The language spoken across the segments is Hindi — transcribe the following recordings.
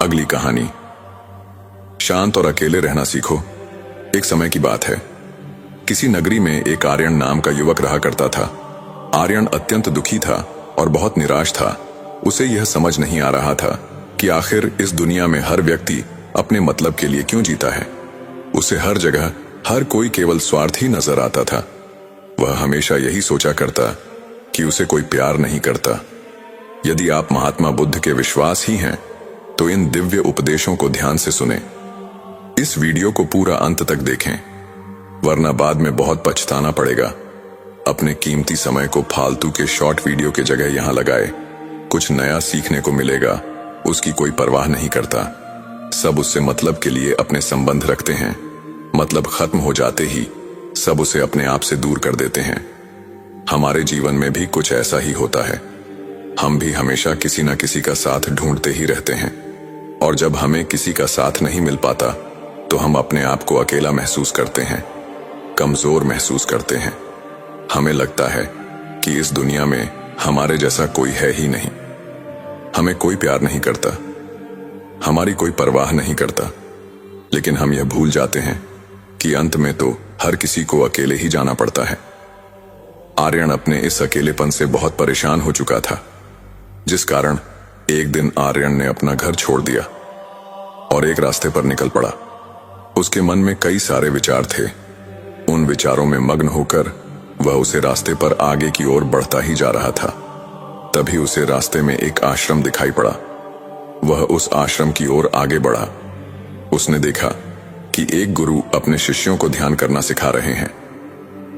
अगली कहानी। शांत और अकेले रहना सीखो। एक समय की बात है, किसी नगरी में एक आर्यन नाम का युवक रहा करता था। आर्यन अत्यंत दुखी था और बहुत निराश था। उसे यह समझ नहीं आ रहा था कि आखिर इस दुनिया में हर व्यक्ति अपने मतलब के लिए क्यों जीता है। उसे हर जगह हर कोई केवल स्वार्थी नजर आता था। वह हमेशा यही सोचा करता कि उसे कोई प्यार नहीं करता। यदि आप महात्मा बुद्ध के विश्वास ही हैं, तो इन दिव्य उपदेशों को ध्यान से सुने। इस वीडियो को पूरा अंत तक देखें, वरना बाद में बहुत पछताना पड़ेगा। अपने कीमती समय को फालतू के शॉर्ट वीडियो के जगह यहां लगाए। कुछ नया सीखने को मिलेगा। उसकी कोई परवाह नहीं करता। सब उससे मतलब के लिए अपने संबंध रखते हैं। मतलब खत्म हो जाते ही सब उसे अपने आप से दूर कर देते हैं। हमारे जीवन में भी कुछ ऐसा ही होता है। हम भी हमेशा किसी न किसी का साथ ढूंढते ही रहते हैं, और जब हमें किसी का साथ नहीं मिल पाता तो हम अपने आप को अकेला महसूस करते हैं, कमजोर महसूस करते हैं। हमें लगता है कि इस दुनिया में हमारे जैसा कोई है ही नहीं। हमें कोई प्यार नहीं करता, हमारी कोई परवाह नहीं करता। लेकिन हम यह भूल जाते हैं कि अंत में तो हर किसी को अकेले ही जाना पड़ता है। आर्यन अपने इस अकेलेपन से बहुत परेशान हो चुका था, जिस कारण एक दिन आर्यन ने अपना घर छोड़ दिया और एक रास्ते पर निकल पड़ा। उसके मन में कई सारे विचार थे। उन विचारों में मग्न होकर वह उसे रास्ते पर आगे की ओर बढ़ता ही जा रहा था। तभी उसे रास्ते में एक आश्रम दिखाई पड़ा। वह उस आश्रम की ओर आगे बढ़ा। उसने देखा कि एक गुरु अपने शिष्यों को ध्यान करना सिखा रहे हैं,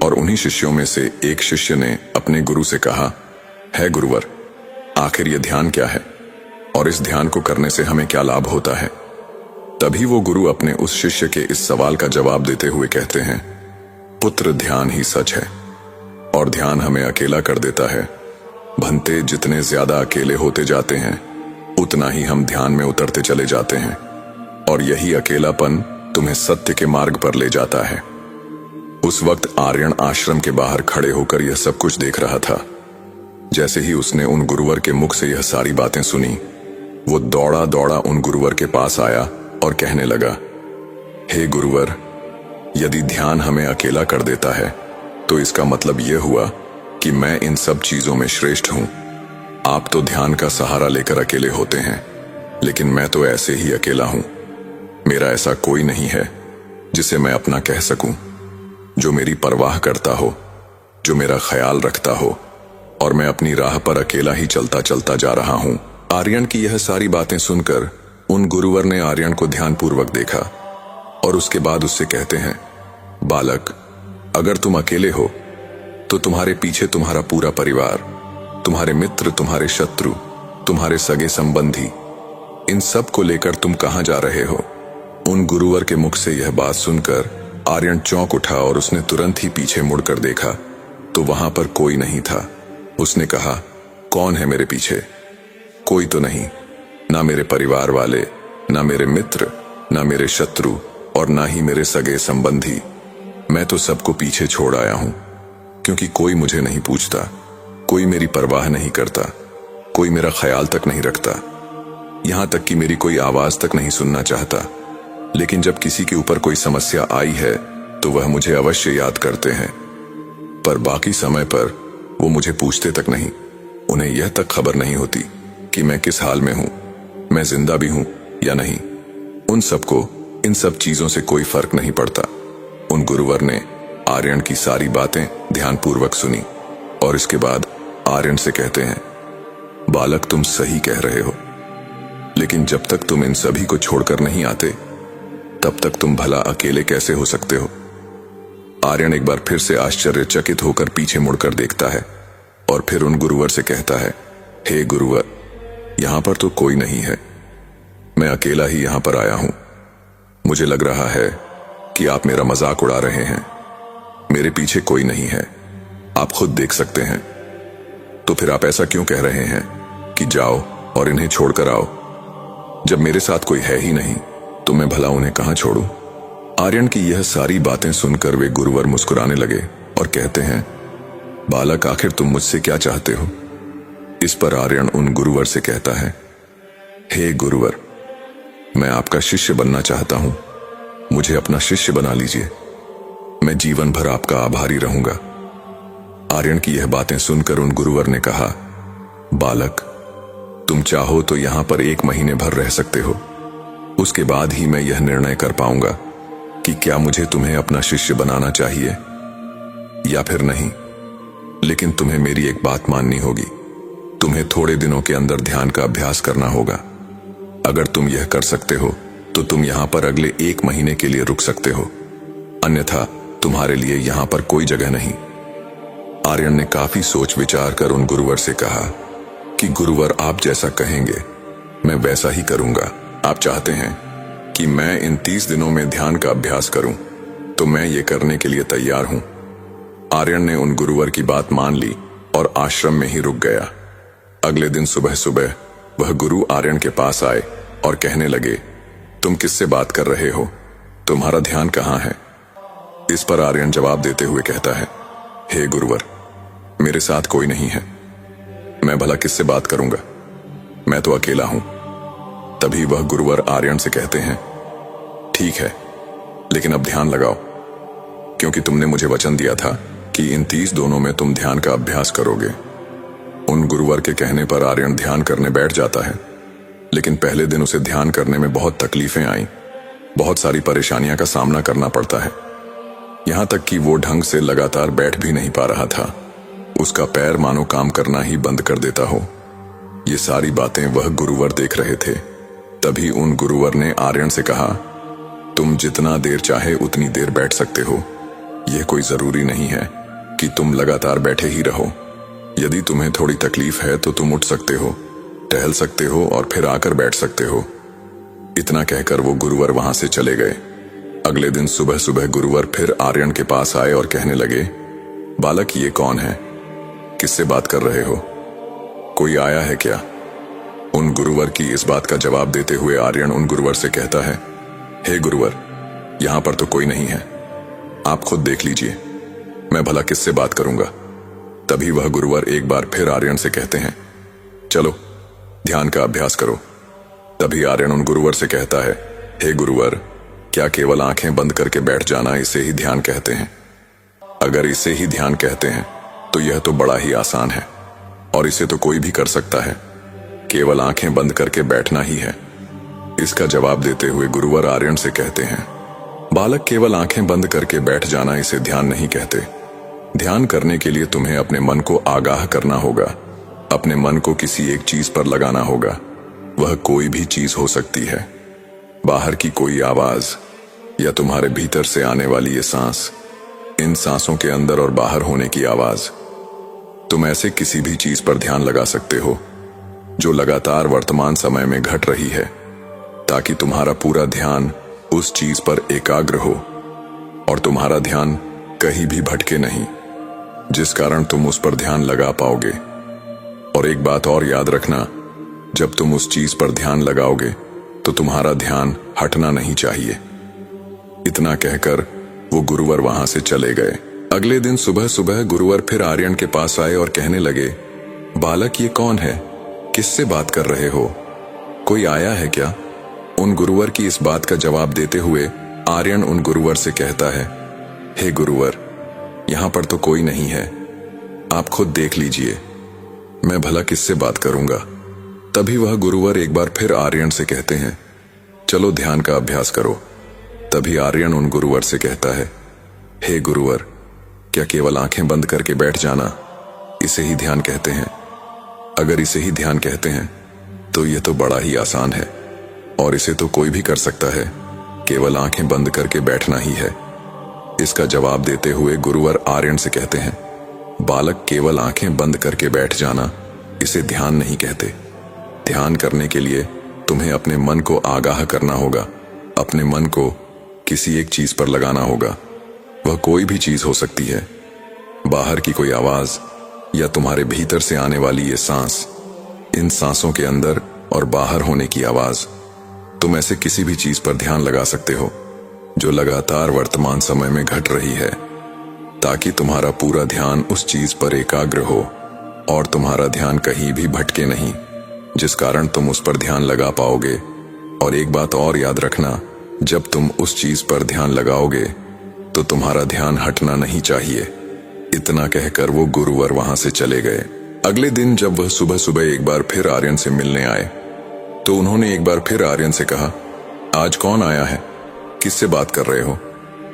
और उन्हीं शिष्यों में से एक शिष्य ने अपने गुरु से कहा, है गुरुवर, आखिर यह ध्यान क्या है और इस ध्यान को करने से हमें क्या लाभ होता है। तभी वो गुरु अपने उस शिष्य के इस सवाल का जवाब देते हुए कहते हैं, पुत्र, ध्यान ही सच है और ध्यान हमें अकेला कर देता है। भंते, जितने ज्यादा अकेले होते जाते हैं उतना ही हम ध्यान में उतरते चले जाते हैं, और यही अकेलापन तुम्हें सत्य के मार्ग पर ले जाता है। उस वक्त आर्यन आश्रम के बाहर खड़े होकर यह सब कुछ देख रहा था। जैसे ही उसने उन गुरुवर के मुख से यह सारी बातें सुनी, वो दौड़ा दौड़ा उन गुरुवर के पास आया और कहने लगा, हे गुरुवर, यदि ध्यान हमें अकेला कर देता है तो इसका मतलब यह हुआ कि मैं इन सब चीजों में श्रेष्ठ हूं। आप तो ध्यान का सहारा लेकर अकेले होते हैं, लेकिन मैं तो ऐसे ही अकेला हूं। मेरा ऐसा कोई नहीं है जिसे मैं अपना कह सकूं, जो मेरी परवाह करता हो, जो मेरा ख्याल रखता हो, और मैं अपनी राह पर अकेला ही चलता चलता जा रहा हूं। आर्यन की यह सारी बातें सुनकर उन गुरुवर ने आर्यन को ध्यानपूर्वक देखा और उसके बाद उससे कहते हैं, बालक, अगर तुम अकेले हो तो तुम्हारे पीछे तुम्हारा पूरा परिवार, तुम्हारे मित्र, तुम्हारे शत्रु, तुम्हारे सगे संबंधी, इन सब को लेकर तुम कहां जा रहे हो। उन गुरुवर के मुख से यह बात सुनकर आर्यन चौंक उठा और उसने तुरंत ही पीछे मुड़कर देखा तो वहां पर कोई नहीं था। उसने कहा, कौन है मेरे पीछे? कोई तो नहीं, ना मेरे परिवार वाले, ना मेरे मित्र, ना मेरे शत्रु, और ना ही मेरे सगे संबंधी। मैं तो सबको पीछे छोड़ आया हूं, क्योंकि कोई मुझे नहीं पूछता, कोई मेरी परवाह नहीं करता, कोई मेरा ख्याल तक नहीं रखता, यहां तक कि मेरी कोई आवाज तक नहीं सुनना चाहता। लेकिन जब किसी के ऊपर कोई समस्या आई है तो वह मुझे अवश्य याद करते हैं, पर बाकी समय पर वो मुझे पूछते तक नहीं। उन्हें यह तक खबर नहीं होती कि मैं किस हाल में हूं, मैं जिंदा भी हूं या नहीं। उन सबको इन सब चीजों से कोई फर्क नहीं पड़ता। उन गुरुवर ने आर्यन की सारी बातें ध्यानपूर्वक सुनी और इसके बाद आर्यन से कहते हैं, बालक, तुम सही कह रहे हो, लेकिन जब तक तुम इन सभी को छोड़कर नहीं आते तब तक तुम भला अकेले कैसे हो सकते हो। आर्यन एक बार फिर से आश्चर्यचकित होकर पीछे मुड़कर देखता है और फिर उन गुरुवर से कहता है, हे गुरुवर, यहां पर तो कोई नहीं है, मैं अकेला ही यहां पर आया हूं। मुझे लग रहा है कि आप मेरा मजाक उड़ा रहे हैं। मेरे पीछे कोई नहीं है, आप खुद देख सकते हैं। तो फिर आप ऐसा क्यों कह रहे हैं कि जाओ और इन्हें छोड़कर आओ? जब मेरे साथ कोई है ही नहीं तो मैं भला उन्हें कहां छोड़ूं? आर्यन की यह सारी बातें सुनकर वे गुरुवर मुस्कुराने लगे और कहते हैं, बालक, आखिर तुम मुझसे क्या चाहते हो? इस पर आर्यन उन गुरुवर से कहता है, हे गुरुवर, मैं आपका शिष्य बनना चाहता हूं। मुझे अपना शिष्य बना लीजिए। मैं जीवन भर आपका आभारी रहूंगा। आर्यन की यह बातें सुनकर उन गुरुवर ने कहा, बालक, तुम चाहो तो यहां पर 1 महीने भर रह सकते हो। उसके बाद ही मैं यह निर्णय कर पाऊंगा कि क्या मुझे तुम्हें अपना शिष्य बनाना चाहिए या फिर नहीं। लेकिन तुम्हें मेरी एक बात माननी होगी। तुम्हें थोड़े दिनों के अंदर ध्यान का अभ्यास करना होगा। अगर तुम यह कर सकते हो तो तुम यहां पर अगले 1 महीने के लिए रुक सकते हो, अन्यथा तुम्हारे लिए यहां पर कोई जगह नहीं। आर्यन ने काफी सोच विचार कर उन गुरुवर से कहा कि गुरुवर, आप जैसा कहेंगे मैं वैसा ही करूंगा। आप चाहते हैं कि मैं इन 30 दिनों में ध्यान का अभ्यास करूं, तो मैं ये करने के लिए तैयार हूं। आर्यन ने उन गुरुवर की बात मान ली और आश्रम में ही रुक गया। अगले दिन सुबह सुबह वह गुरु आर्यन के पास आए और कहने लगे, तुम किससे बात कर रहे हो? तुम्हारा ध्यान कहाँ है? इस पर आर्यन जवाब देते हुए कहता है, हे गुरुवर, मेरे साथ कोई नहीं है। मैं भला किससे बात करूंगा? मैं तो अकेला हूं। तभी वह गुरुवर आर्यन से कहते हैं, ठीक है, लेकिन अब ध्यान लगाओ, क्योंकि तुमने मुझे वचन दिया था कि इन 30 दिनों में तुम ध्यान का अभ्यास करोगे। उन गुरुवर के कहने पर आर्यन ध्यान करने बैठ जाता है, लेकिन पहले दिन उसे ध्यान करने में बहुत तकलीफें आईं। बहुत सारी परेशानियां का सामना करना पड़ता है, यहां तक कि वो ढंग से लगातार बैठ भी नहीं पा रहा था। उसका पैर मानो काम करना ही बंद कर देता हो। ये सारी बातें वह गुरुवर देख रहे थे। तभी उन गुरुवर ने आर्यन से कहा, तुम जितना देर चाहे उतनी देर बैठ सकते हो। यह कोई जरूरी नहीं है कि तुम लगातार बैठे ही रहो। यदि तुम्हें थोड़ी तकलीफ है तो तुम उठ सकते हो, टहल सकते हो और फिर आकर बैठ सकते हो। इतना कहकर वो गुरुवर वहां से चले गए। अगले दिन सुबह सुबह गुरुवर फिर आर्यन के पास आए और कहने लगे, बालक, ये कौन है? किससे बात कर रहे हो? कोई आया है क्या? उन गुरुवर की इस बात का जवाब देते हुए आर्यन उन गुरुवर से कहता है, हे गुरुवर, यहां पर तो कोई नहीं है। आप खुद देख लीजिए, मैं भला किससे बात करूंगा। तभी वह गुरुवर एक बार फिर आर्यन से कहते हैं, चलो ध्यान का अभ्यास करो। तभी आर्यन उन गुरुवर से कहता है, हे गुरुवर, क्या केवल आंखें बंद करके बैठ जाना इसे ही ध्यान कहते हैं? अगर इसे ही ध्यान कहते हैं तो यह तो बड़ा ही आसान है और इसे तो कोई भी कर सकता है। केवल आंखें बंद करके बैठना ही है। इसका जवाब देते हुए गुरुवर आर्यन से कहते हैं, बालक, केवल आंखें बंद करके बैठ जाना इसे ध्यान नहीं कहते। ध्यान करने के लिए तुम्हें अपने मन को आगाह करना होगा। अपने मन को किसी एक चीज पर लगाना होगा। वह कोई भी चीज हो सकती है, बाहर की कोई आवाज या तुम्हारे भीतर से आने वाली ये सांस, इन सांसों के अंदर और बाहर होने की आवाज। तुम ऐसे किसी भी चीज पर ध्यान लगा सकते हो जो लगातार वर्तमान समय में घट रही है, ताकि तुम्हारा पूरा ध्यान उस चीज पर एकाग्र हो और तुम्हारा ध्यान कहीं भी भटके नहीं, जिस कारण तुम उस पर ध्यान लगा पाओगे। और एक बात और याद रखना, जब तुम उस चीज पर ध्यान लगाओगे तो तुम्हारा ध्यान हटना नहीं चाहिए। इतना कहकर वो गुरुवर वहां से चले गए। अगले दिन सुबह सुबह गुरुवर फिर आर्यन के पास आए और कहने लगे, बालक, ये कौन है? किससे बात कर रहे हो? कोई आया है क्या? उन गुरुवर की इस बात का जवाब देते हुए आर्यन उन गुरुवर से कहता है, हे गुरुवर, यहां पर तो कोई नहीं है। आप खुद देख लीजिए, मैं भला किससे बात करूंगा। तभी वह गुरुवर एक बार फिर आर्यन से कहते हैं, चलो ध्यान का अभ्यास करो। तभी आर्यन उन गुरुवर से कहता है, हे गुरुवर, क्या केवल आंखें बंद करके बैठ जाना इसे ही ध्यान कहते हैं? अगर इसे ही ध्यान कहते हैं तो यह तो बड़ा ही आसान है और इसे तो कोई भी कर सकता है। केवल आंखें बंद करके बैठना ही है। इसका जवाब देते हुए गुरुवर आर्यन से कहते हैं, बालक, केवल आंखें बंद करके बैठ जाना इसे ध्यान नहीं कहते। ध्यान करने के लिए तुम्हें अपने मन को आगाह करना होगा। अपने मन को किसी एक चीज पर लगाना होगा। वह कोई भी चीज हो सकती है, बाहर की कोई आवाज या तुम्हारे भीतर से आने वाली ये सांस, इन सांसों के अंदर और बाहर होने की आवाज। तुम ऐसे किसी भी चीज पर ध्यान लगा सकते हो जो लगातार वर्तमान समय में घट रही है, ताकि तुम्हारा पूरा ध्यान उस चीज पर एकाग्र हो और तुम्हारा ध्यान कहीं भी भटके नहीं, जिस कारण तुम उस पर ध्यान लगा पाओगे और एक बात और याद रखना, जब तुम उस चीज पर ध्यान लगाओगे तो तुम्हारा ध्यान हटना नहीं चाहिए। इतना कहकर वो गुरुवर वहां से चले गए। अगले दिन जब वह सुबह सुबह एक बार फिर आर्यन से मिलने आए तो उन्होंने एक बार फिर आर्यन से कहा, आज कौन आया है? किससे बात कर रहे हो?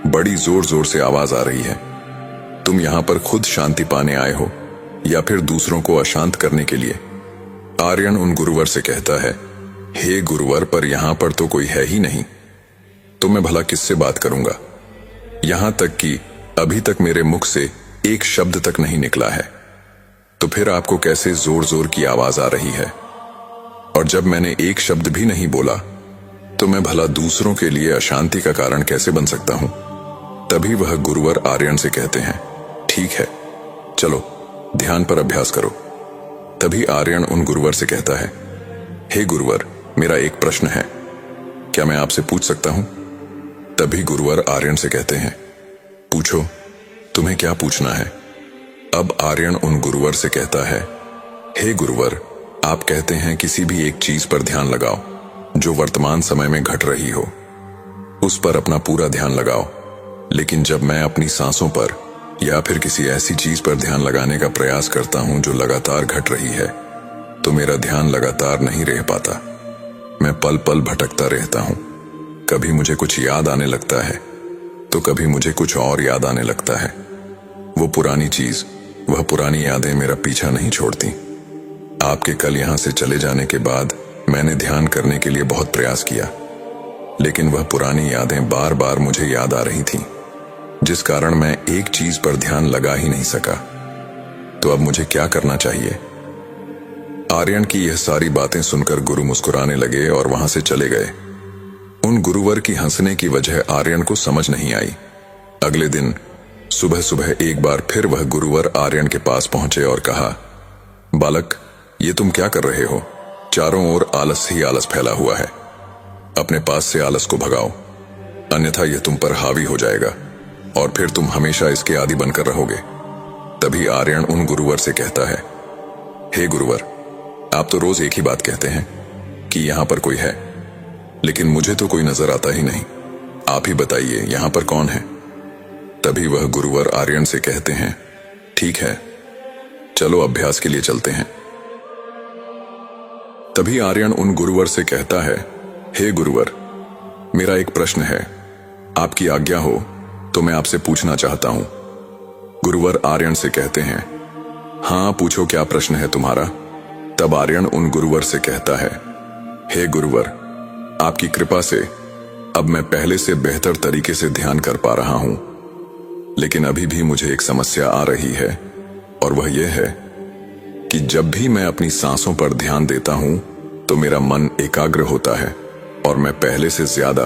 बड़ी जोर जोर से आवाज आ रही है। तुम यहाँ पर खुद शांति पाने आए हो या फिर दूसरों को अशांत करने के लिए? आर्यन उन गुरुवर से कहता है, हे गुरुवर, पर यहाँ पर तो कोई है ही नहीं, तो मैं भला किससे बात करूंगा? यहां तक कि अभी तक मेरे मुख से एक शब्द तक नहीं निकला है, तो फिर आपको कैसे जोर जोर की आवाज आ रही है? और जब मैंने एक शब्द भी नहीं बोला तो मैं भला दूसरों के लिए अशांति का कारण कैसे बन सकता हूं? तभी वह गुरुवर आर्यन से कहते हैं, ठीक है, चलो ध्यान पर अभ्यास करो। तभी आर्यन उन गुरुवर से कहता है, हे गुरुवर, मेरा एक प्रश्न है, क्या मैं आपसे पूछ सकता हूं? तभी गुरुवर आर्यन से कहते हैं, पूछो, तुम्हें क्या पूछना है? अब आर्यन उन गुरुवर से कहता है, हे गुरुवर, आप कहते हैं किसी भी एक चीज पर ध्यान लगाओ जो वर्तमान समय में घट रही हो, उस पर अपना पूरा ध्यान लगाओ। लेकिन जब मैं अपनी सांसों पर या फिर किसी ऐसी चीज पर ध्यान लगाने का प्रयास करता हूं जो लगातार घट रही है, तो मेरा ध्यान लगातार नहीं रह पाता। मैं पल पल भटकता रहता हूं। कभी मुझे कुछ याद आने लगता है तो कभी मुझे कुछ और याद आने लगता है। वो पुरानी चीज, वह पुरानी यादें मेरा पीछा नहीं छोड़ती। आपके कल यहां से चले जाने के बाद मैंने ध्यान करने के लिए बहुत प्रयास किया, लेकिन वह पुरानी यादें बार बार मुझे याद आ रही थीं, जिस कारण मैं एक चीज पर ध्यान लगा ही नहीं सका। तो अब मुझे क्या करना चाहिए? आर्यन की यह सारी बातें सुनकर गुरु मुस्कुराने लगे और वहां से चले गए। उन गुरुवर की हंसने की वजह आर्यन को समझ नहीं आई। अगले दिन सुबह सुबह एक बार फिर वह गुरुवर आर्यन के पास पहुंचे और कहा, बालक, ये तुम क्या कर रहे हो? चारों ओर आलस ही आलस फैला हुआ है। अपने पास से आलस को भगाओ, अन्यथा यह तुम पर हावी हो जाएगा और फिर तुम हमेशा इसके आदी बनकर रहोगे। तभी आर्यन उन गुरुवर से कहता है, हे गुरुवर, आप तो रोज एक ही बात कहते हैं कि यहां पर कोई है, लेकिन मुझे तो कोई नजर आता ही नहीं। आप ही बताइए, यहां पर कौन है? तभी वह गुरुवर आर्यन से कहते हैं, ठीक है, चलो अभ्यास के लिए चलते हैं। तभी आर्यन उन गुरुवर से कहता है, हे गुरुवर, मेरा एक प्रश्न है, आपकी आज्ञा हो तो मैं आपसे पूछना चाहता हूं। गुरुवर आर्यन से कहते हैं, हां पूछो, क्या प्रश्न है तुम्हारा? तब आर्यन उन गुरुवर से कहता है, हे गुरुवर, आपकी कृपा से अब मैं पहले से बेहतर तरीके से ध्यान कर पा रहा हूं, लेकिन अभी भी मुझे एक समस्या आ रही है, और वह यह है कि जब भी मैं अपनी सांसों पर ध्यान देता हूं तो मेरा मन एकाग्र होता है और मैं पहले से ज्यादा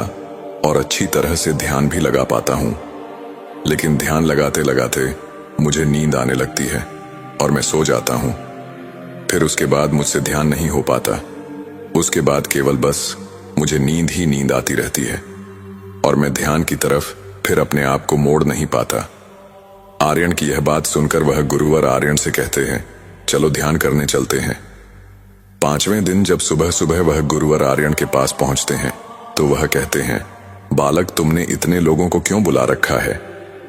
और अच्छी तरह से ध्यान भी लगा पाता हूं। लेकिन ध्यान लगाते लगाते मुझे नींद आने लगती है और मैं सो जाता हूं। फिर उसके बाद मुझसे ध्यान नहीं हो पाता। उसके बाद केवल बस मुझे नींद ही नींद आती रहती है और मैं ध्यान की तरफ फिर अपने आप को मोड़ नहीं पाता। आर्यन की यह बात सुनकर वह गुरुवर आर्यन से कहते हैं, चलो ध्यान करने चलते हैं। 5वें दिन जब सुबह सुबह वह गुरुवर आर्यन के पास पहुंचते हैं तो वह कहते हैं, बालक, तुमने इतने लोगों को क्यों बुला रखा है?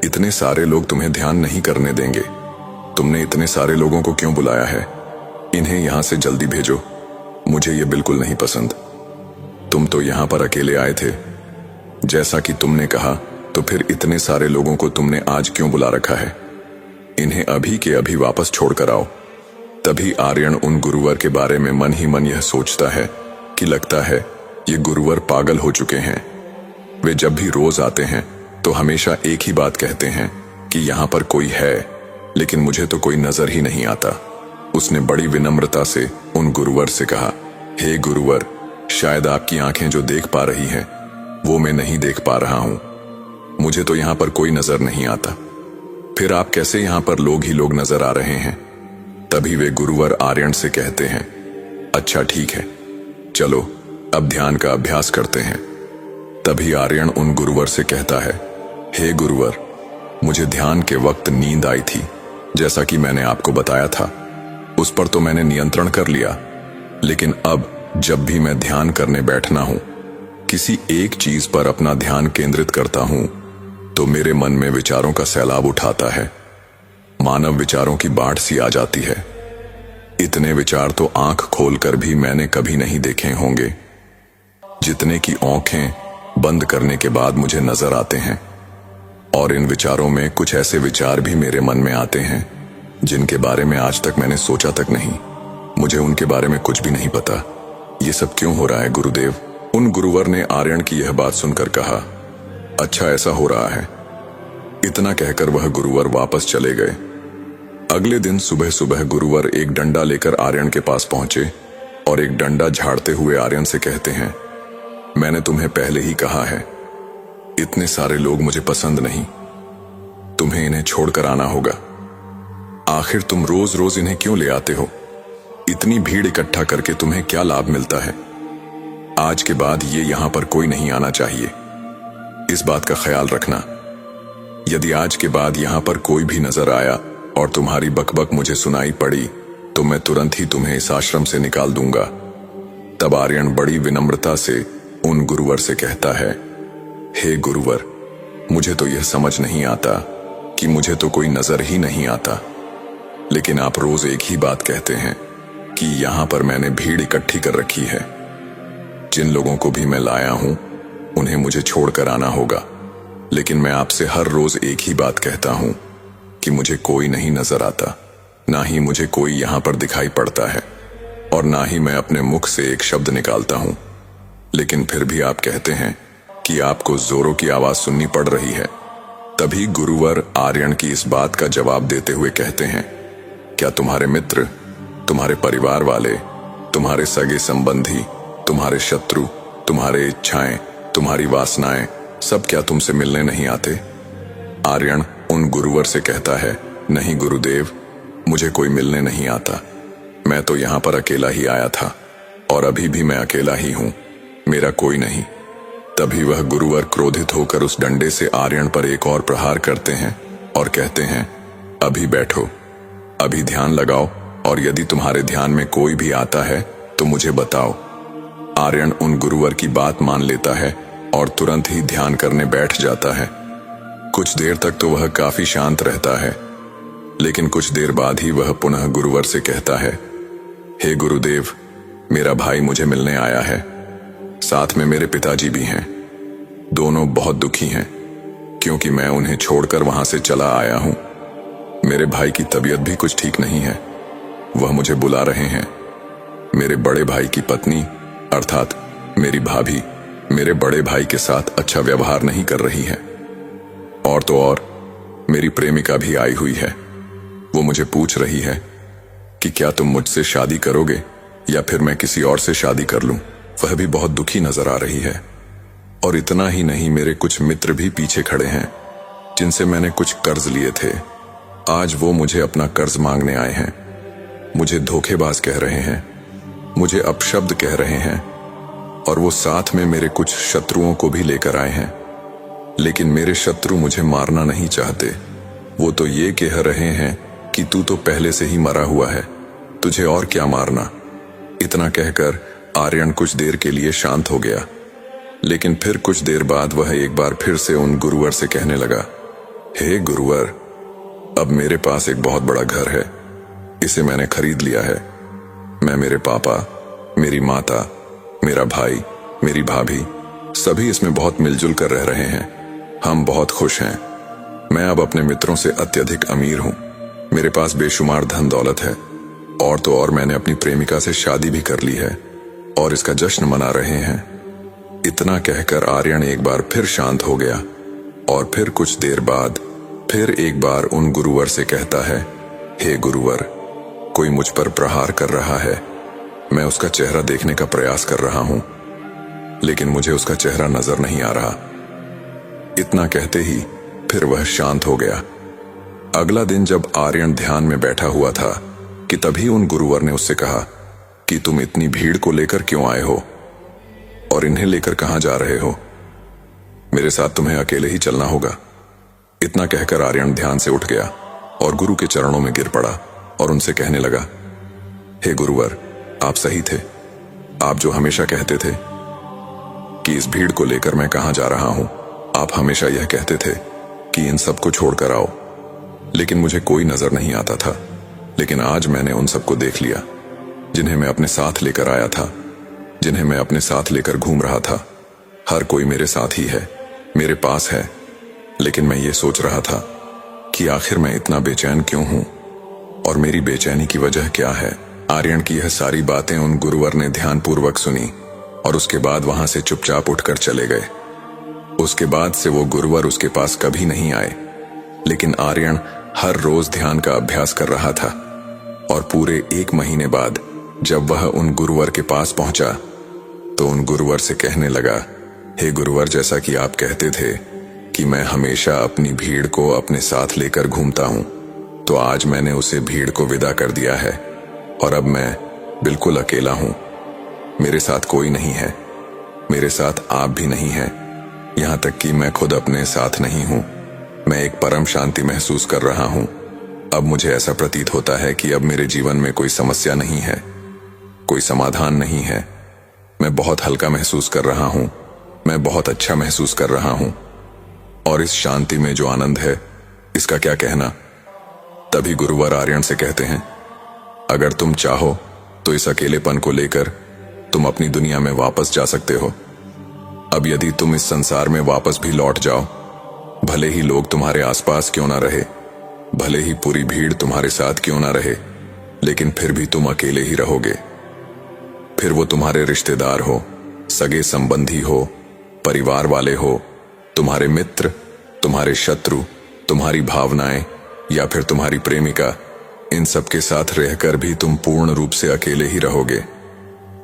इतने सारे लोग तुम्हें ध्यान नहीं करने देंगे। तुमने इतने सारे लोगों को क्यों बुलाया है? इन्हें यहां से जल्दी भेजो। मुझे ये बिल्कुल नहीं पसंद। तुम तो यहां पर अकेले आए थे, जैसा कि तुमने कहा, तो फिर इतने सारे लोगों को तुमने आज क्यों बुला रखा है? इन्हें अभी के अभी वापस छोड़कर आओ। तभी आर्यन उन गुरुवर के बारे में मन ही मन यह सोचता है कि लगता है ये गुरुवर पागल हो चुके हैं। वे जब भी रोज आते हैं तो हमेशा एक ही बात कहते हैं कि यहां पर कोई है, लेकिन मुझे तो कोई नजर ही नहीं आता। उसने बड़ी विनम्रता से उन गुरुवर से कहा, हे गुरुवर, शायद आपकी आंखें जो देख पा रही हैं वो मैं नहीं देख पा रहा हूं। मुझे तो यहां पर कोई नजर नहीं आता। फिर आप कैसे यहां पर लोग ही लोग नजर आ रहे हैं? तभी वे गुरुवर आर्यन से कहते हैं, अच्छा ठीक है, चलो अब ध्यान का अभ्यास करते हैं। तभी आर्यन उन गुरुवर से कहता है, हे गुरुवर, मुझे ध्यान के वक्त नींद आई थी, जैसा कि मैंने आपको बताया था। उस पर तो मैंने नियंत्रण कर लिया, लेकिन अब जब भी मैं ध्यान करने बैठना हूं किसी एक चीज पर अपना ध्यान केंद्रित करता हूं तो मेरे मन में विचारों का सैलाब उठाता है। मानव विचारों की बाढ़ सी आ जाती है। इतने विचार तो आंख खोलकर भी मैंने कभी नहीं देखे होंगे, जितने की आंखें बंद करने के बाद मुझे नजर आते हैं। और इन विचारों में कुछ ऐसे विचार भी मेरे मन में आते हैं जिनके बारे में आज तक मैंने सोचा तक नहीं। मुझे उनके बारे में कुछ भी नहीं पता। ये सब क्यों हो रहा है गुरुदेव? उन गुरुवर ने आर्यन की यह बात सुनकर कहा, अच्छा ऐसा हो रहा है। इतना कहकर वह गुरुवर वापस चले गए। अगले दिन सुबह सुबह गुरुवर एक डंडा लेकर आर्यन के पास पहुंचे और एक डंडा झाड़ते हुए आर्यन से कहते हैं, मैंने तुम्हें पहले ही कहा है, इतने सारे लोग मुझे पसंद नहीं। तुम्हें इन्हें छोड़कर आना होगा। आखिर तुम रोज रोज इन्हें क्यों ले आते हो? इतनी भीड़ इकट्ठा करके तुम्हें क्या लाभ मिलता है? आज के बाद ये यहां पर कोई नहीं आना चाहिए। इस बात का ख्याल रखना। यदि आज के बाद यहां पर कोई भी नजर आया और तुम्हारी बकबक मुझे सुनाई पड़ी तो मैं तुरंत ही तुम्हें इस आश्रम से निकाल दूंगा। तब आर्यन बड़ी विनम्रता से उन गुरुवर से कहता है, हे गुरुवर, मुझे तो यह समझ नहीं आता कि मुझे तो कोई नजर ही नहीं आता, लेकिन आप रोज एक ही बात कहते हैं कि यहां पर मैंने भीड़ इकट्ठी कर रखी है। जिन लोगों को भी मैं लाया हूं उन्हें मुझे छोड़कर आना होगा, लेकिन मैं आपसे हर रोज एक ही बात कहता हूं कि मुझे कोई नहीं नजर आता, ना ही मुझे कोई यहां पर दिखाई पड़ता है और ना ही मैं अपने मुख से एक शब्द निकालता हूं। लेकिन फिर भी आप कहते हैं कि आपको जोरों की आवाज सुननी पड़ रही है। तभी गुरुवर आर्यन की इस बात का जवाब देते हुए कहते हैं, क्या तुम्हारे मित्र, तुम्हारे परिवार वाले, तुम्हारे सगे संबंधी, तुम्हारे शत्रु, तुम्हारे इच्छाएं, तुम्हारी वासनाएं सब क्या तुमसे मिलने नहीं आते? आर्यन उन गुरुवर से कहता है, नहीं गुरुदेव, मुझे कोई मिलने नहीं आता। मैं तो यहां पर अकेला ही आया था और अभी भी मैं अकेला ही हूं, मेरा कोई नहीं। तभी वह गुरुवर क्रोधित होकर उस डंडे से आर्यन पर एक और प्रहार करते हैं और कहते हैं, अभी बैठो, अभी ध्यान लगाओ और यदि तुम्हारे ध्यान में कोई भी आता है तो मुझे बताओ। आर्यन उन गुरुवर की बात मान लेता है और तुरंत ही ध्यान करने बैठ जाता है। कुछ देर तक तो वह काफी शांत रहता है, लेकिन कुछ देर बाद ही वह पुनः गुरुवर से कहता है, हे गुरुदेव, मेरा भाई मुझे मिलने आया है, साथ में मेरे पिताजी भी हैं। दोनों बहुत दुखी हैं क्योंकि मैं उन्हें छोड़कर वहां से चला आया हूं। मेरे भाई की तबीयत भी कुछ ठीक नहीं है, वह मुझे बुला रहे हैं। मेरे बड़े भाई की पत्नी अर्थात मेरी भाभी मेरे बड़े भाई के साथ अच्छा व्यवहार नहीं कर रही है। और तो और मेरी प्रेमिका भी आई हुई है। वो मुझे पूछ रही है कि क्या तुम मुझसे शादी करोगे या फिर मैं किसी और से शादी कर लूं। वह भी बहुत दुखी नजर आ रही है। और इतना ही नहीं, मेरे कुछ मित्र भी पीछे खड़े हैं जिनसे मैंने कुछ कर्ज लिए थे। आज वो मुझे अपना कर्ज मांगने आए हैं। मुझे धोखेबाज कह रहे हैं, मुझे अपशब्द कह रहे हैं और वो साथ में मेरे कुछ शत्रुओं को भी लेकर आए हैं। लेकिन मेरे शत्रु मुझे मारना नहीं चाहते। वो तो ये कह रहे हैं कि तू तो पहले से ही मरा हुआ है, तुझे और क्या मारना। इतना कहकर आर्यन कुछ देर के लिए शांत हो गया, लेकिन फिर कुछ देर बाद वह एक बार फिर से उन गुरुवर से कहने लगा, हे गुरुवर, अब मेरे पास एक बहुत बड़ा घर है, इसे मैंने खरीद लिया है। मैं, मेरे पापा, मेरी माता, मेरा भाई, मेरी भाभी सभी इसमें बहुत मिलजुल कर रह रहे हैं। हम बहुत खुश हैं। मैं अब अपने मित्रों से अत्यधिक अमीर हूं। मेरे पास बेशुमार धन दौलत है और तो और मैंने अपनी प्रेमिका से शादी भी कर ली है और इसका जश्न मना रहे हैं। इतना कहकर आर्यन एक बार फिर शांत हो गया और फिर कुछ देर बाद फिर एक बार उन गुरुवर से कहता है, हे गुरुवर, कोई मुझ पर प्रहार कर रहा है। मैं उसका चेहरा देखने का प्रयास कर रहा हूं, लेकिन मुझे उसका चेहरा नजर नहीं आ रहा। इतना कहते ही फिर वह शांत हो गया। अगला दिन जब आर्यन ध्यान में बैठा हुआ था कि तभी उन गुरुवर ने उससे कहा कि तुम इतनी भीड़ को लेकर क्यों आए हो और इन्हें लेकर कहां जा रहे हो? मेरे साथ तुम्हें अकेले ही चलना होगा। इतना कहकर आर्यन ध्यान से उठ गया और गुरु के चरणों में गिर पड़ा और उनसे कहने लगा, हे गुरुवर, आप सही थे। आप जो हमेशा कहते थे कि इस भीड़ को लेकर मैं कहां जा रहा हूं। आप हमेशा यह कहते थे कि इन सबको छोड़कर आओ, लेकिन मुझे कोई नजर नहीं आता था। लेकिन आज मैंने उन सबको देख लिया जिन्हें मैं अपने साथ लेकर आया था, जिन्हें मैं अपने साथ लेकर घूम रहा था। हर कोई मेरे साथ ही है, मेरे पास है। लेकिन मैं ये सोच रहा था कि आखिर मैं इतना बेचैन क्यों हूं और मेरी बेचैनी की वजह क्या है। आर्यन की यह सारी बातें उन गुरुवर ने ध्यानपूर्वक सुनी और उसके बाद वहां से चुपचाप उठकर चले गए। उसके बाद से वो गुरुवर उसके पास कभी नहीं आए। लेकिन आर्यन हर रोज ध्यान का अभ्यास कर रहा था और पूरे 1 महीने बाद जब वह उन गुरुवर के पास पहुंचा तो उन गुरुवर से कहने लगा, हे गुरुवर, जैसा कि आप कहते थे कि मैं हमेशा अपनी भीड़ को अपने साथ लेकर घूमता हूं, तो आज मैंने उसे भीड़ को विदा कर दिया है और अब मैं बिल्कुल अकेला हूं। मेरे साथ कोई नहीं है, मेरे साथ आप भी नहीं हैं, यहां तक कि मैं खुद अपने साथ नहीं हूं। मैं एक परम शांति महसूस कर रहा हूं। अब मुझे ऐसा प्रतीत होता है कि अब मेरे जीवन में कोई समस्या नहीं है, कोई समाधान नहीं है। मैं बहुत हल्का महसूस कर रहा हूं, मैं बहुत अच्छा महसूस कर रहा हूं और इस शांति में जो आनंद है इसका क्या कहना। तभी गुरुवर आर्यन से कहते हैं, अगर तुम चाहो तो इस अकेलेपन को लेकर तुम अपनी दुनिया में वापस जा सकते हो। अब यदि तुम इस संसार में वापस भी लौट जाओ, भले ही लोग तुम्हारे आसपास क्यों ना रहे, भले ही पूरी भीड़ तुम्हारे साथ क्यों ना रहे, लेकिन फिर भी तुम अकेले ही रहोगे। फिर वो तुम्हारे रिश्तेदार हो, सगे संबंधी हो, परिवार वाले हो, तुम्हारे मित्र, तुम्हारे शत्रु, तुम्हारी भावनाएं या फिर तुम्हारी प्रेमिका, इन सब के साथ रहकर भी तुम पूर्ण रूप से अकेले ही रहोगे।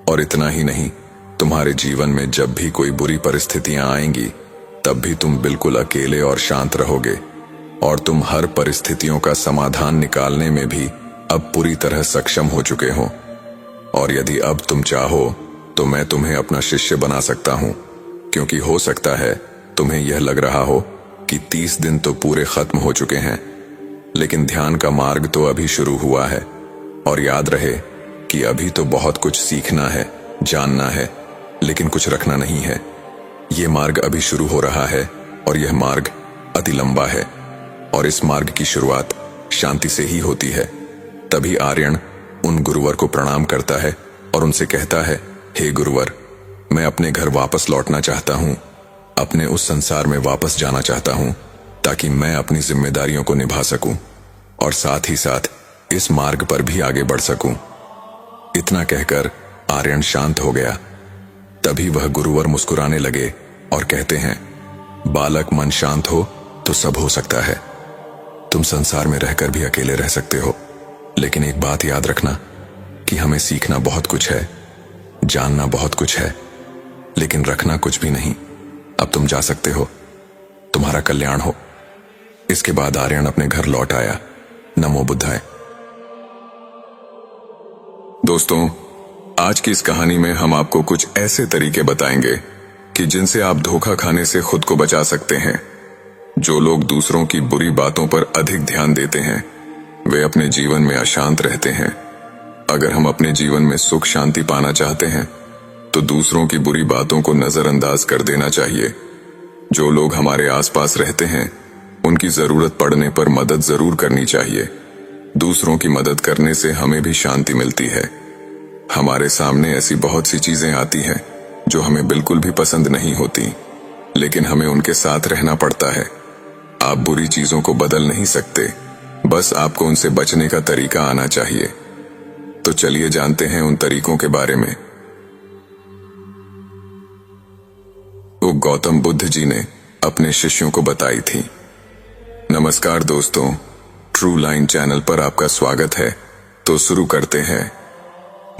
और इतना ही नहीं, तुम्हारे जीवन में जब भी कोई बुरी परिस्थितियां आएंगी तब भी तुम बिल्कुल अकेले और शांत रहोगे और तुम हर परिस्थितियों का समाधान निकालने में भी अब पूरी तरह सक्षम हो चुके हो। और यदि अब तुम चाहो तो मैं तुम्हें अपना शिष्य बना सकता हूं, क्योंकि हो सकता है तुम्हें यह लग रहा हो कि 30 दिन तो पूरे खत्म हो चुके हैं, लेकिन ध्यान का मार्ग तो अभी शुरू हुआ है। और याद रहे कि अभी तो बहुत कुछ सीखना है, जानना है, लेकिन कुछ रखना नहीं है। ये मार्ग अभी शुरू हो रहा है और यह मार्ग अति लंबा है और इस मार्ग की शुरुआत शांति से ही होती है। तभी आर्यन उन गुरुवर को प्रणाम करता है और उनसे कहता है, हे गुरुवर, मैं अपने घर वापस लौटना चाहता हूं, अपने उस संसार में वापस जाना चाहता हूं ताकि मैं अपनी जिम्मेदारियों को निभा सकूं और साथ ही साथ इस मार्ग पर भी आगे बढ़ सकूं। इतना कहकर आर्यन शांत हो गया। तभी वह गुरुवर मुस्कुराने लगे और कहते हैं, बालक, मन शांत हो तो सब हो सकता है। तुम संसार में रहकर भी अकेले रह सकते हो, लेकिन एक बात याद रखना कि हमें सीखना बहुत कुछ है, जानना बहुत कुछ है, लेकिन रखना कुछ भी नहीं। अब तुम जा सकते हो, तुम्हारा कल्याण हो। इसके बाद आर्यन अपने घर लौट आया। नमो बुद्धाय। दोस्तों, आज की इस कहानी में हम आपको कुछ ऐसे तरीके बताएंगे कि जिनसे आप धोखा खाने से खुद को बचा सकते हैं। जो लोग दूसरों की बुरी बातों पर अधिक ध्यान देते हैं वे अपने जीवन में अशांत रहते हैं। अगर हम अपने जीवन में सुख शांति पाना चाहते हैं तो दूसरों की बुरी बातों को नजरअंदाज कर देना चाहिए। जो लोग हमारे आसपास रहते हैं उनकी जरूरत पड़ने पर मदद जरूर करनी चाहिए। दूसरों की मदद करने से हमें भी शांति मिलती है। हमारे सामने ऐसी बहुत सी चीजें आती हैं जो हमें बिल्कुल भी पसंद नहीं होती, लेकिन हमें उनके साथ रहना पड़ता है। आप बुरी चीजों को बदल नहीं सकते, बस आपको उनसे बचने का तरीका आना चाहिए। तो चलिए जानते हैं उन तरीकों के बारे में। वो गौतम बुद्ध जी ने अपने शिष्यों को बताई थी। नमस्कार दोस्तों, ट्रू लाइन चैनल पर आपका स्वागत है। तो शुरू करते हैं।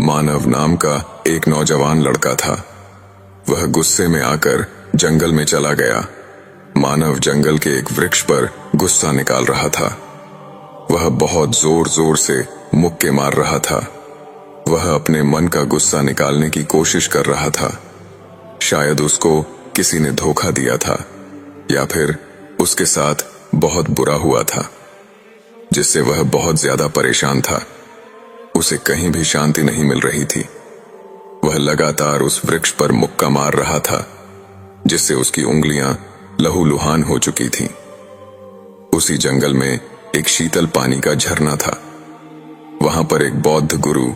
मानव नाम का एक नौजवान लड़का था। वह गुस्से में आकर जंगल में चला गया। मानव जंगल के एक वृक्ष पर गुस्सा निकाल रहा था। वह बहुत जोर जोर से मुक्के मार रहा था। वह अपने मन का गुस्सा निकालने की कोशिश कर रहा था। शायद उसको किसी ने धोखा दिया था या फिर उसके साथ बहुत बुरा हुआ था, जिससे वह बहुत ज्यादा परेशान था। उसे कहीं भी शांति नहीं मिल रही थी। वह लगातार उस वृक्ष पर मुक्का मार रहा था जिससे उसकी उंगलियां लहूलुहान हो चुकी थीं। उसी जंगल में एक शीतल पानी का झरना था। वहां पर एक बौद्ध गुरु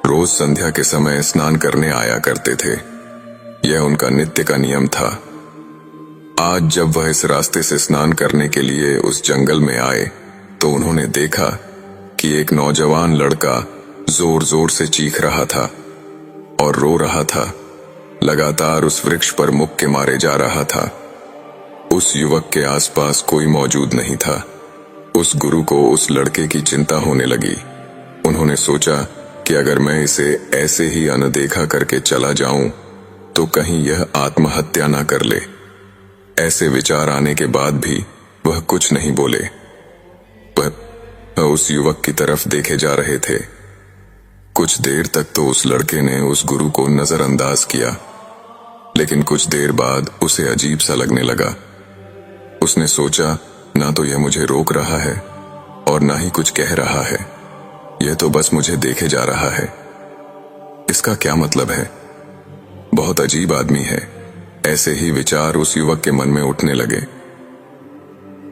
रोज संध्या के समय स्नान करने आया करते थे। यह उनका नित्य का नियम था। आज जब वह इस रास्ते से स्नान करने के लिए उस जंगल में आए तो उन्होंने देखा कि एक नौजवान लड़का जोर जोर से चीख रहा था और रो रहा था। लगातार उस वृक्ष पर मुक्के मारे जा रहा था। उस युवक के आसपास कोई मौजूद नहीं था। उस गुरु को उस लड़के की चिंता होने लगी। उन्होंने सोचा कि अगर मैं इसे ऐसे ही अनदेखा करके चला जाऊं तो कहीं यह आत्महत्या ना कर ले। ऐसे विचार आने के बाद भी वह कुछ नहीं बोले। वह उस युवक की तरफ देखे जा रहे थे। कुछ देर तक तो उस लड़के ने उस गुरु को नजरअंदाज किया, लेकिन कुछ देर बाद उसे अजीब सा लगने लगा। उसने सोचा, ना तो यह मुझे रोक रहा है और ना ही कुछ कह रहा है। यह तो बस मुझे देखे जा रहा है। इसका क्या मतलब है? बहुत अजीब आदमी है। ऐसे ही विचार उस युवक के मन में उठने लगे।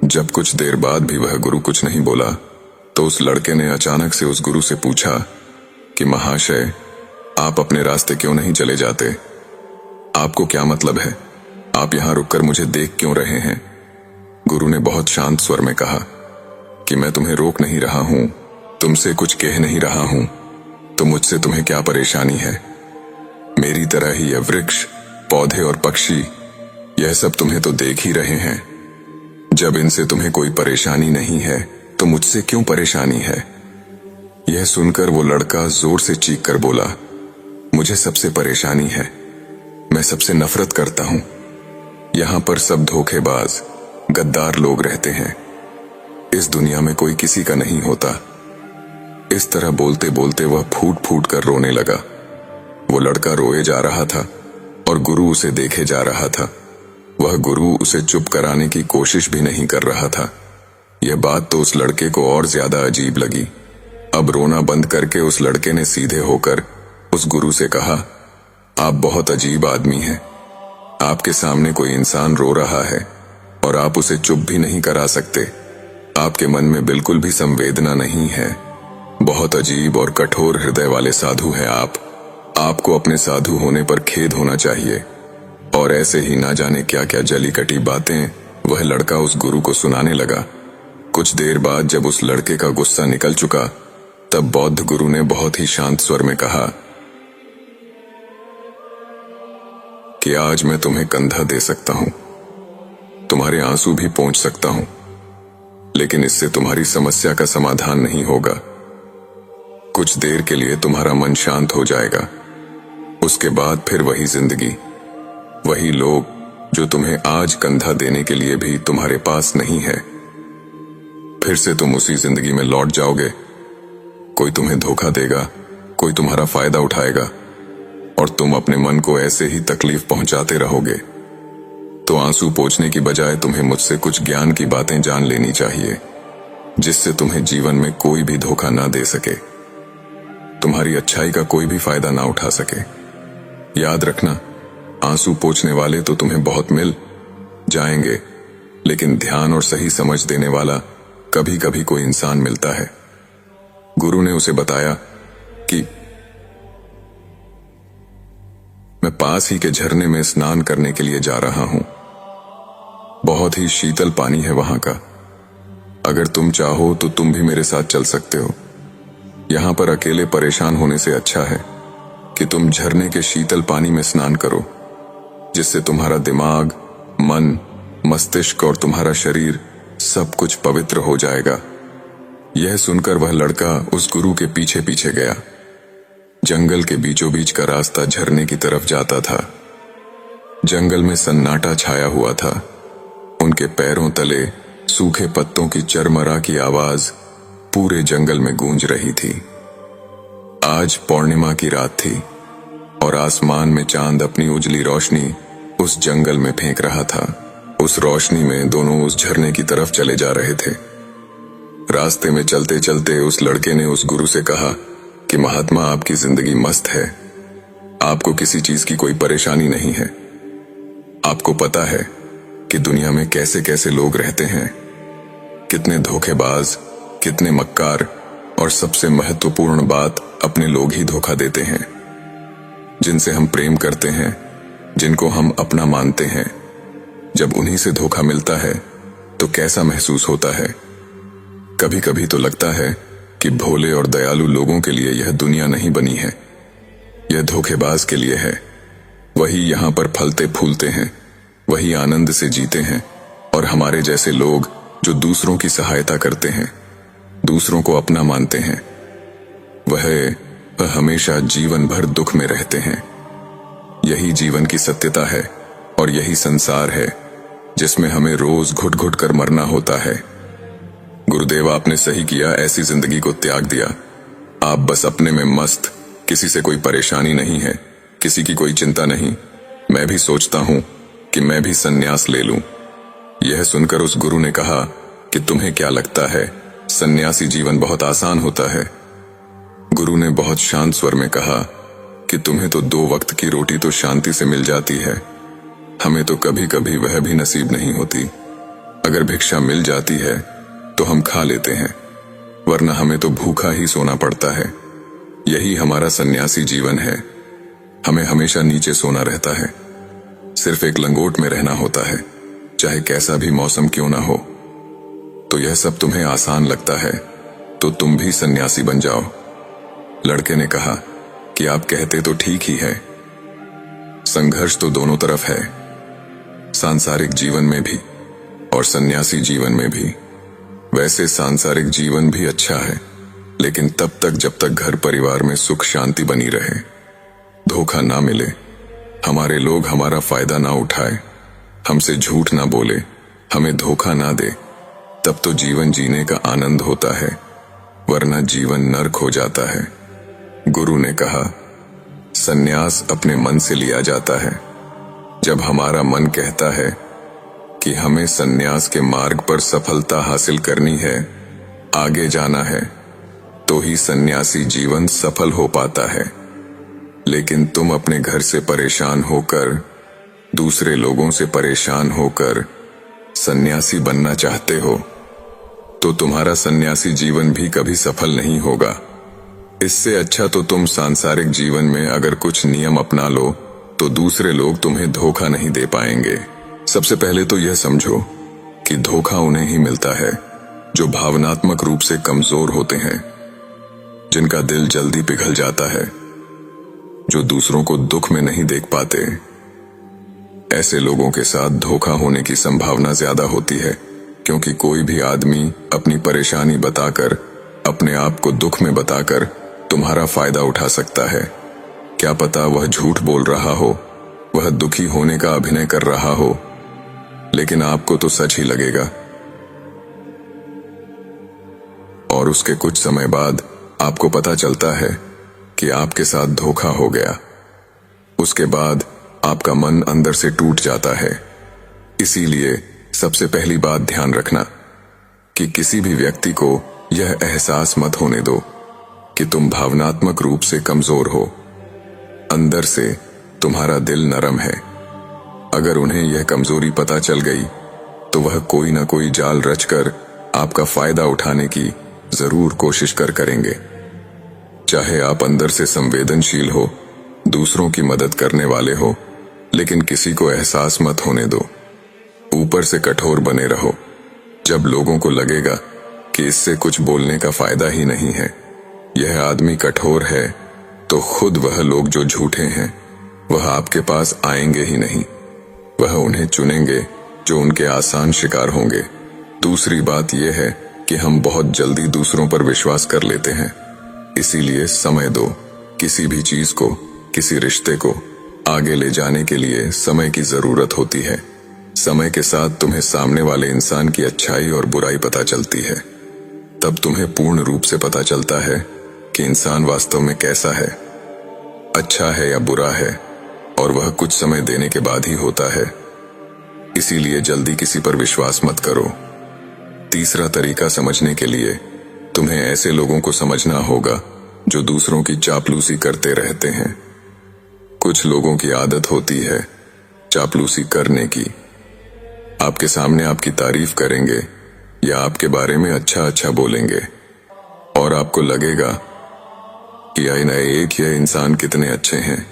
जब कुछ देर बाद भी वह गुरु कुछ नहीं बोला तो उस लड़के ने अचानक से उस गुरु से पूछा कि महाशय, आप अपने रास्ते क्यों नहीं चले जाते? आपको क्या मतलब है? आप यहां रुककर मुझे देख क्यों रहे हैं? गुरु ने बहुत शांत स्वर में कहा कि मैं तुम्हें रोक नहीं रहा हूं, तुमसे कुछ कह नहीं रहा हूं, तो मुझसे तुम्हें क्या परेशानी है? मेरी तरह ही यह वृक्ष, पौधे और पक्षी, यह सब तुम्हें तो देख ही रहे हैं। जब इनसे तुम्हें कोई परेशानी नहीं है तो मुझसे क्यों परेशानी है? यह सुनकर वो लड़का जोर से चीख कर बोला, मुझे सबसे परेशानी है। मैं सबसे नफरत करता हूं। यहां पर सब धोखेबाज, गद्दार लोग रहते हैं। इस दुनिया में कोई किसी का नहीं होता। इस तरह बोलते बोलते वह फूट फूट कर रोने लगा। वो लड़का रोए जा रहा था और गुरु उसे देखे जा रहा था। वह गुरु उसे चुप कराने की कोशिश भी नहीं कर रहा था। यह बात तो उस लड़के को और ज्यादा अजीब लगी। अब रोना बंद करके उस लड़के ने सीधे होकर उस गुरु से कहा, आप बहुत अजीब आदमी हैं। आपके सामने कोई इंसान रो रहा है और आप उसे चुप भी नहीं करा सकते। आपके मन में बिल्कुल भी संवेदना नहीं है। बहुत अजीब और कठोर हृदय वाले साधु हैं आप। आपको अपने साधु होने पर खेद होना चाहिए। और ऐसे ही ना जाने क्या क्या जली कटी बातें वह लड़का उस गुरु को सुनाने लगा। कुछ देर बाद जब उस लड़के का गुस्सा निकल चुका तब बौद्ध गुरु ने बहुत ही शांत स्वर में कहा कि आज मैं तुम्हें कंधा दे सकता हूं, तुम्हारे आंसू भी पोंछ सकता हूं, लेकिन इससे तुम्हारी समस्या का समाधान नहीं होगा। कुछ देर के लिए तुम्हारा मन शांत हो जाएगा, उसके बाद फिर वही जिंदगी, वही लोग जो तुम्हें आज कंधा देने के लिए भी तुम्हारे पास नहीं है। फिर से तुम उसी जिंदगी में लौट जाओगे। कोई तुम्हें धोखा देगा, कोई तुम्हारा फायदा उठाएगा और तुम अपने मन को ऐसे ही तकलीफ पहुंचाते रहोगे। तो आंसू पोंछने की बजाय तुम्हें मुझसे कुछ ज्ञान की बातें जान लेनी चाहिए, जिससे तुम्हें जीवन में कोई भी धोखा ना दे सके, तुम्हारी अच्छाई का कोई भी फायदा ना उठा सके। याद रखना, आंसू पोंछने वाले तो तुम्हें बहुत मिल जाएंगे, लेकिन ध्यान और सही समझ देने वाला कभी कभी कोई इंसान मिलता है। गुरु ने उसे बताया कि मैं पास ही के झरने में स्नान करने के लिए जा रहा हूं। बहुत ही शीतल पानी है वहां का। अगर तुम चाहो तो तुम भी मेरे साथ चल सकते हो। यहां पर अकेले परेशान होने से अच्छा है कि तुम झरने के शीतल पानी में स्नान करो, जिससे तुम्हारा दिमाग, मन, मस्तिष्क और तुम्हारा शरीर सब कुछ पवित्र हो जाएगा। यह सुनकर वह लड़का उस गुरु के पीछे पीछे गया। जंगल के बीचों बीच का रास्ता झरने की तरफ जाता था। जंगल में सन्नाटा छाया हुआ था। उनके पैरों तले सूखे पत्तों की चरमरा की आवाज पूरे जंगल में गूंज रही थी। आज पूर्णिमा की रात थी और आसमान में चांद अपनी उजली रोशनी उस जंगल में फेंक रहा था। उस रोशनी में दोनों उस झरने की तरफ चले जा रहे थे। रास्ते में चलते चलते उस लड़के ने उस गुरु से कहा कि महात्मा, आपकी जिंदगी मस्त है, आपको किसी चीज की कोई परेशानी नहीं है। आपको पता है कि दुनिया में कैसे कैसे लोग रहते हैं, कितने धोखेबाज, कितने मक्कार, और सबसे महत्वपूर्ण बात, अपने लोग ही धोखा देते हैं। जिनसे हम प्रेम करते हैं, जिनको हम अपना मानते हैं, जब उन्हीं से धोखा मिलता है तो कैसा महसूस होता है। कभी कभी तो लगता है कि भोले और दयालु लोगों के लिए यह दुनिया नहीं बनी है, यह धोखेबाज के लिए है। वही यहां पर फलते फूलते हैं, वही आनंद से जीते हैं, और हमारे जैसे लोग जो दूसरों की सहायता करते हैं, दूसरों को अपना मानते हैं, वह हमेशा जीवन भर दुख में रहते हैं। यही जीवन की सत्यता है और यही संसार है जिसमें हमें रोज घुट घुट कर मरना होता है। गुरुदेव, आपने सही किया, ऐसी जिंदगी को त्याग दिया। आप बस अपने में मस्त, किसी से कोई परेशानी नहीं है, किसी की कोई चिंता नहीं। मैं भी सोचता हूं कि मैं भी संन्यास ले लूं। यह सुनकर उस गुरु ने कहा कि तुम्हें क्या लगता है, सन्यासी जीवन बहुत आसान होता है? गुरु ने बहुत शांत स्वर में कहा कि तुम्हें तो 2 वक्त की रोटी तो शांति से मिल जाती है, हमें तो कभी कभी वह भी नसीब नहीं होती। अगर भिक्षा मिल जाती है तो हम खा लेते हैं, वरना हमें तो भूखा ही सोना पड़ता है। यही हमारा सन्यासी जीवन है। हमें हमेशा नीचे सोना रहता है, सिर्फ एक लंगोट में रहना होता है, चाहे कैसा भी मौसम क्यों ना हो। तो यह सब तुम्हें आसान लगता है तो तुम भी सन्यासी बन जाओ। लड़के ने कहा कि आप कहते तो ठीक ही है, संघर्ष तो दोनों तरफ है, सांसारिक जीवन में भी और सन्यासी जीवन में भी। वैसे सांसारिक जीवन भी अच्छा है, लेकिन तब तक जब तक घर परिवार में सुख शांति बनी रहे, धोखा ना मिले, हमारे लोग हमारा फायदा ना उठाए, हमसे झूठ ना बोले, हमें धोखा ना दे, तब तो जीवन जीने का आनंद होता है, वरना जीवन नर्क हो जाता है। गुरु ने कहा, सन्यास अपने मन से लिया जाता है। जब हमारा मन कहता है कि हमें सन्यास के मार्ग पर सफलता हासिल करनी है, आगे जाना है, तो ही सन्यासी जीवन सफल हो पाता है। लेकिन तुम अपने घर से परेशान होकर, दूसरे लोगों से परेशान होकर सन्यासी बनना चाहते हो, तो तुम्हारा सन्यासी जीवन भी कभी सफल नहीं होगा। इससे अच्छा तो तुम सांसारिक जीवन में अगर कुछ नियम अपना लो तो दूसरे लोग तुम्हें धोखा नहीं दे पाएंगे। सबसे पहले तो यह समझो कि धोखा उन्हें ही मिलता है जो भावनात्मक रूप से कमजोर होते हैं, जिनका दिल जल्दी पिघल जाता है, जो दूसरों को दुख में नहीं देख पाते। ऐसे लोगों के साथ धोखा होने की संभावना ज्यादा होती है, क्योंकि कोई भी आदमी अपनी परेशानी बताकर, अपने आप को दुख में बताकर तुम्हारा फायदा उठा सकता है। क्या पता वह झूठ बोल रहा हो, वह दुखी होने का अभिनय कर रहा हो, लेकिन आपको तो सच ही लगेगा। और उसके कुछ समय बाद आपको पता चलता है कि आपके साथ धोखा हो गया। उसके बाद आपका मन अंदर से टूट जाता है। इसीलिए सबसे पहली बात ध्यान रखना कि किसी भी व्यक्ति को यह एहसास मत होने दो कि तुम भावनात्मक रूप से कमजोर हो। अंदर से तुम्हारा दिल नरम है। अगर उन्हें यह कमजोरी पता चल गई तो वह कोई ना कोई जाल रचकर आपका फायदा उठाने की जरूर कोशिश करेंगे। चाहे आप अंदर से संवेदनशील हो, दूसरों की मदद करने वाले हो, लेकिन किसी को एहसास मत होने दो। ऊपर से कठोर बने रहो। जब लोगों को लगेगा कि इससे कुछ बोलने का फायदा ही नहीं है, यह आदमी कठोर है, तो खुद वह लोग जो झूठे हैं वह आपके पास आएंगे ही नहीं। वह उन्हें चुनेंगे जो उनके आसान शिकार होंगे। दूसरी बात यह है कि हम बहुत जल्दी दूसरों पर विश्वास कर लेते हैं, इसीलिए समय दो। किसी भी चीज को, किसी रिश्ते को आगे ले जाने के लिए समय की जरूरत होती है। समय के साथ तुम्हें सामने वाले इंसान की अच्छाई और बुराई पता चलती है। तब तुम्हें पूर्ण रूप से पता चलता है कि इंसान वास्तव में कैसा है, अच्छा है या बुरा है, और वह कुछ समय देने के बाद ही होता है। इसीलिए जल्दी किसी पर विश्वास मत करो। तीसरा तरीका समझने के लिए तुम्हें ऐसे लोगों को समझना होगा जो दूसरों की चापलूसी करते रहते हैं। कुछ लोगों की आदत होती है चापलूसी करने की। आपके सामने आपकी तारीफ करेंगे या आपके बारे में अच्छा अच्छा बोलेंगे और आपको लगेगा कि एक ये इंसान कितने अच्छे हैं,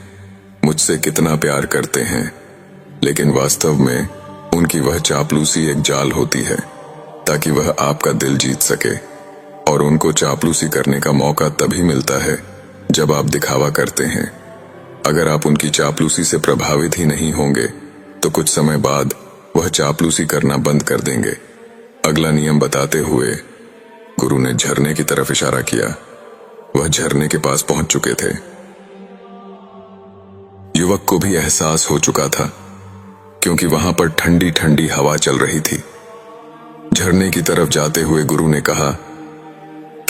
मुझसे कितना प्यार करते हैं। लेकिन वास्तव में उनकी वह चापलूसी एक जाल होती है ताकि वह आपका दिल जीत सके। और उनको चापलूसी करने का मौका तभी मिलता है जब आप दिखावा करते हैं। अगर आप उनकी चापलूसी से प्रभावित ही नहीं होंगे तो कुछ समय बाद वह चापलूसी करना बंद कर देंगे। अगला नियम बताते हुए गुरु ने झरने की तरफ इशारा किया। वह झरने के पास पहुंच चुके थे। युवक को भी एहसास हो चुका था क्योंकि वहां पर ठंडी ठंडी हवा चल रही थी। झरने की तरफ जाते हुए गुरु ने कहा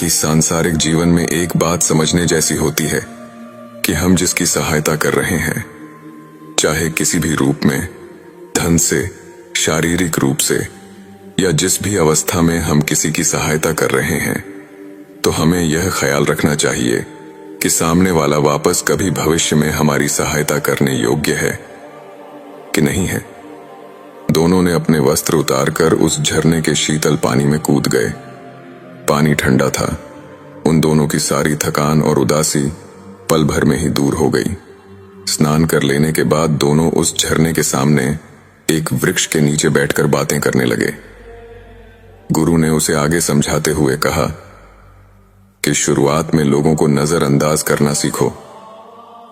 कि सांसारिक जीवन में एक बात समझने जैसी होती है कि हम जिसकी सहायता कर रहे हैं, चाहे किसी भी रूप में, धन से, शारीरिक रूप से या जिस भी अवस्था में हम किसी की सहायता कर रहे हैं, तो हमें यह ख्याल रखना चाहिए कि सामने वाला वापस कभी भविष्य में हमारी सहायता करने योग्य है कि नहीं है। दोनों ने अपने वस्त्र उतारकर उस झरने के शीतल पानी में कूद गए। पानी ठंडा था। उन दोनों की सारी थकान और उदासी पल भर में ही दूर हो गई। स्नान कर लेने के बाद दोनों उस झरने के सामने एक वृक्ष के नीचे बैठकर बातें करने लगे। गुरु ने उसे आगे समझाते हुए कहा कि शुरुआत में लोगों को नजरअंदाज करना सीखो।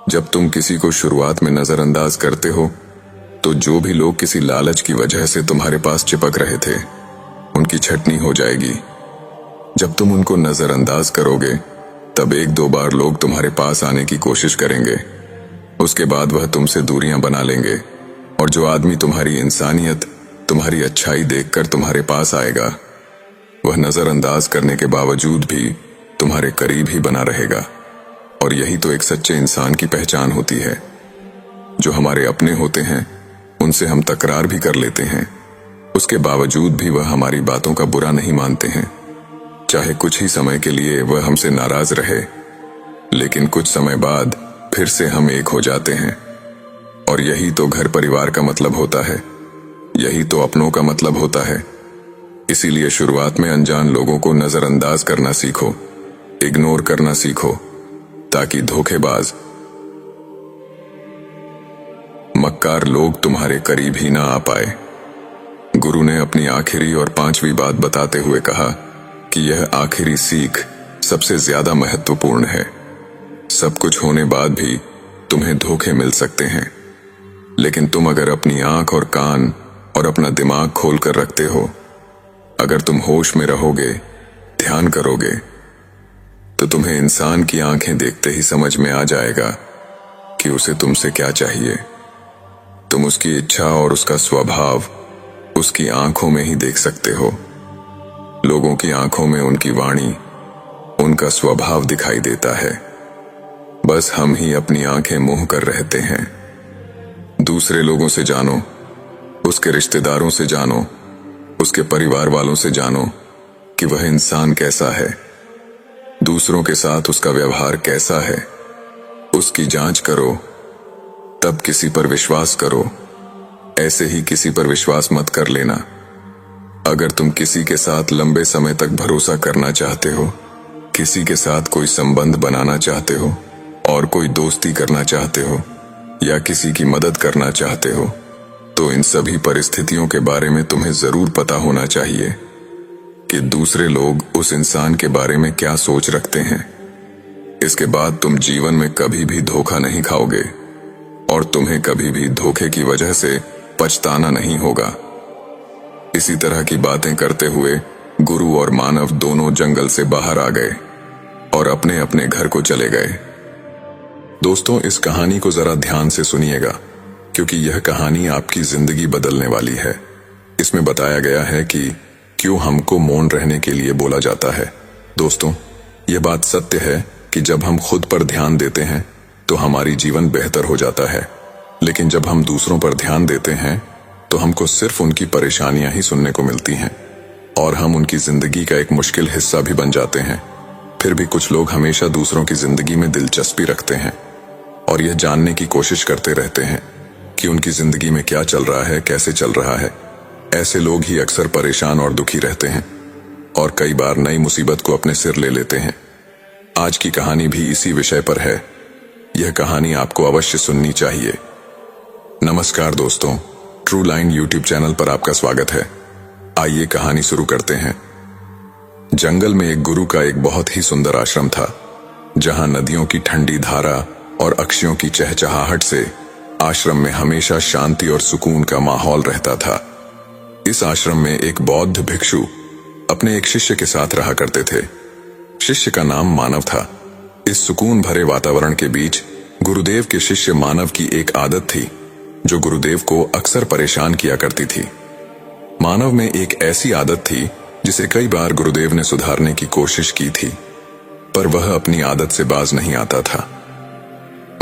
जब तुम किसी को शुरुआत में नजरअंदाज करते हो तो जो भी लोग किसी लालच की वजह से तुम्हारे पास चिपक रहे थे, उनकी छटनी हो जाएगी। जब तुम उनको नजरअंदाज करोगे तब एक दो बार लोग तुम्हारे पास आने की कोशिश करेंगे। उसके बाद वह तुमसे दूरियां बना लेंगे और जो आदमी तुम्हारी इंसानियत, तुम्हारी अच्छाई देखकर तुम्हारे पास आएगा, वह नजरअंदाज करने के बावजूद भी तुम्हारे करीब ही बना रहेगा। और यही तो एक सच्चे इंसान की पहचान होती है। जो हमारे अपने होते हैं उनसे हम तकरार भी कर लेते हैं, उसके बावजूद भी वह हमारी बातों का बुरा नहीं मानते हैं। चाहे कुछ ही समय के लिए वह हमसे नाराज रहे, लेकिन कुछ समय बाद फिर से हम एक हो जाते हैं। और यही तो घर परिवार का मतलब होता है, यही तो अपनों का मतलब होता है। इसीलिए शुरुआत में अनजान लोगों को नजरअंदाज करना सीखो, इग्नोर करना सीखो, ताकि धोखेबाज, मक्कार लोग तुम्हारे करीब ही ना आ पाए। गुरु ने अपनी आखिरी और 5वीं बात बताते हुए कहा कि यह आखिरी सीख सबसे ज्यादा महत्वपूर्ण है। सब कुछ होने बाद भी तुम्हें धोखे मिल सकते हैं, लेकिन तुम अगर अपनी आंख और कान और अपना दिमाग खोल कर रखते हो, अगर तुम होश में रहोगे, ध्यान करोगे, तो तुम्हें इंसान की आंखें देखते ही समझ में आ जाएगा कि उसे तुमसे क्या चाहिए। तुम उसकी इच्छा और उसका स्वभाव उसकी आंखों में ही देख सकते हो। लोगों की आंखों में उनकी वाणी, उनका स्वभाव दिखाई देता है। बस हम ही अपनी आंखें मूंह कर रहते हैं। दूसरे लोगों से जानो, उसके रिश्तेदारों से जानो, उसके परिवार वालों से जानो कि वह इंसान कैसा है, दूसरों के साथ उसका व्यवहार कैसा है। उसकी जांच करो, तब किसी पर विश्वास करो। ऐसे ही किसी पर विश्वास मत कर लेना। अगर तुम किसी के साथ लंबे समय तक भरोसा करना चाहते हो, किसी के साथ कोई संबंध बनाना चाहते हो और कोई दोस्ती करना चाहते हो या किसी की मदद करना चाहते हो, तो इन सभी परिस्थितियों के बारे में तुम्हें जरूर पता होना चाहिए कि दूसरे लोग उस इंसान के बारे में क्या सोच रखते हैं। इसके बाद तुम जीवन में कभी भी धोखा नहीं खाओगे और तुम्हें कभी भी धोखे की वजह से पछताना नहीं होगा। इसी तरह की बातें करते हुए गुरु और मानव दोनों जंगल से बाहर आ गए और अपने अपने घर को चले गए। दोस्तों, इस कहानी को जरा ध्यान से सुनिएगा क्योंकि यह कहानी आपकी जिंदगी बदलने वाली है। इसमें बताया गया है कि क्यों हमको मौन रहने के लिए बोला जाता है। दोस्तों, यह बात सत्य है कि जब हम खुद पर ध्यान देते हैं तो हमारी जीवन बेहतर हो जाता है, लेकिन जब हम दूसरों पर ध्यान देते हैं तो हमको सिर्फ उनकी परेशानियां ही सुनने को मिलती हैं और हम उनकी जिंदगी का एक मुश्किल हिस्सा भी बन जाते हैं। फिर भी कुछ लोग हमेशा दूसरों की जिंदगी में दिलचस्पी रखते हैं और यह जानने की कोशिश करते रहते हैं कि कि उनकी जिंदगी में क्या चल रहा है, कैसे चल रहा है। ऐसे लोग ही अक्सर परेशान और दुखी रहते हैं और कई बार नई मुसीबत को अपने सिर ले लेते हैं। आज की कहानी भी इसी विषय पर है। यह कहानी आपको अवश्य सुननी चाहिए। नमस्कार दोस्तों, ट्रू लाइन यूट्यूब चैनल पर आपका स्वागत है। आइए कहानी शुरू करते हैं। जंगल में एक गुरु का एक बहुत ही सुंदर आश्रम था, जहां नदियों की ठंडी धारा और पक्षियों की चहचहाहट से आश्रम में हमेशा शांति और सुकून का माहौल रहता था। इस आश्रम में एक बौद्ध भिक्षु अपने एक शिष्य के साथ रहा करते थे। शिष्य का नाम मानव था। इस सुकून भरे वातावरण के बीच गुरुदेव के शिष्य मानव की एक आदत थी जो गुरुदेव को अक्सर परेशान किया करती थी। मानव में एक ऐसी आदत थी जिसे कई बार गुरुदेव ने सुधारने की कोशिश की थी, पर वह अपनी आदत से बाज नहीं आता था।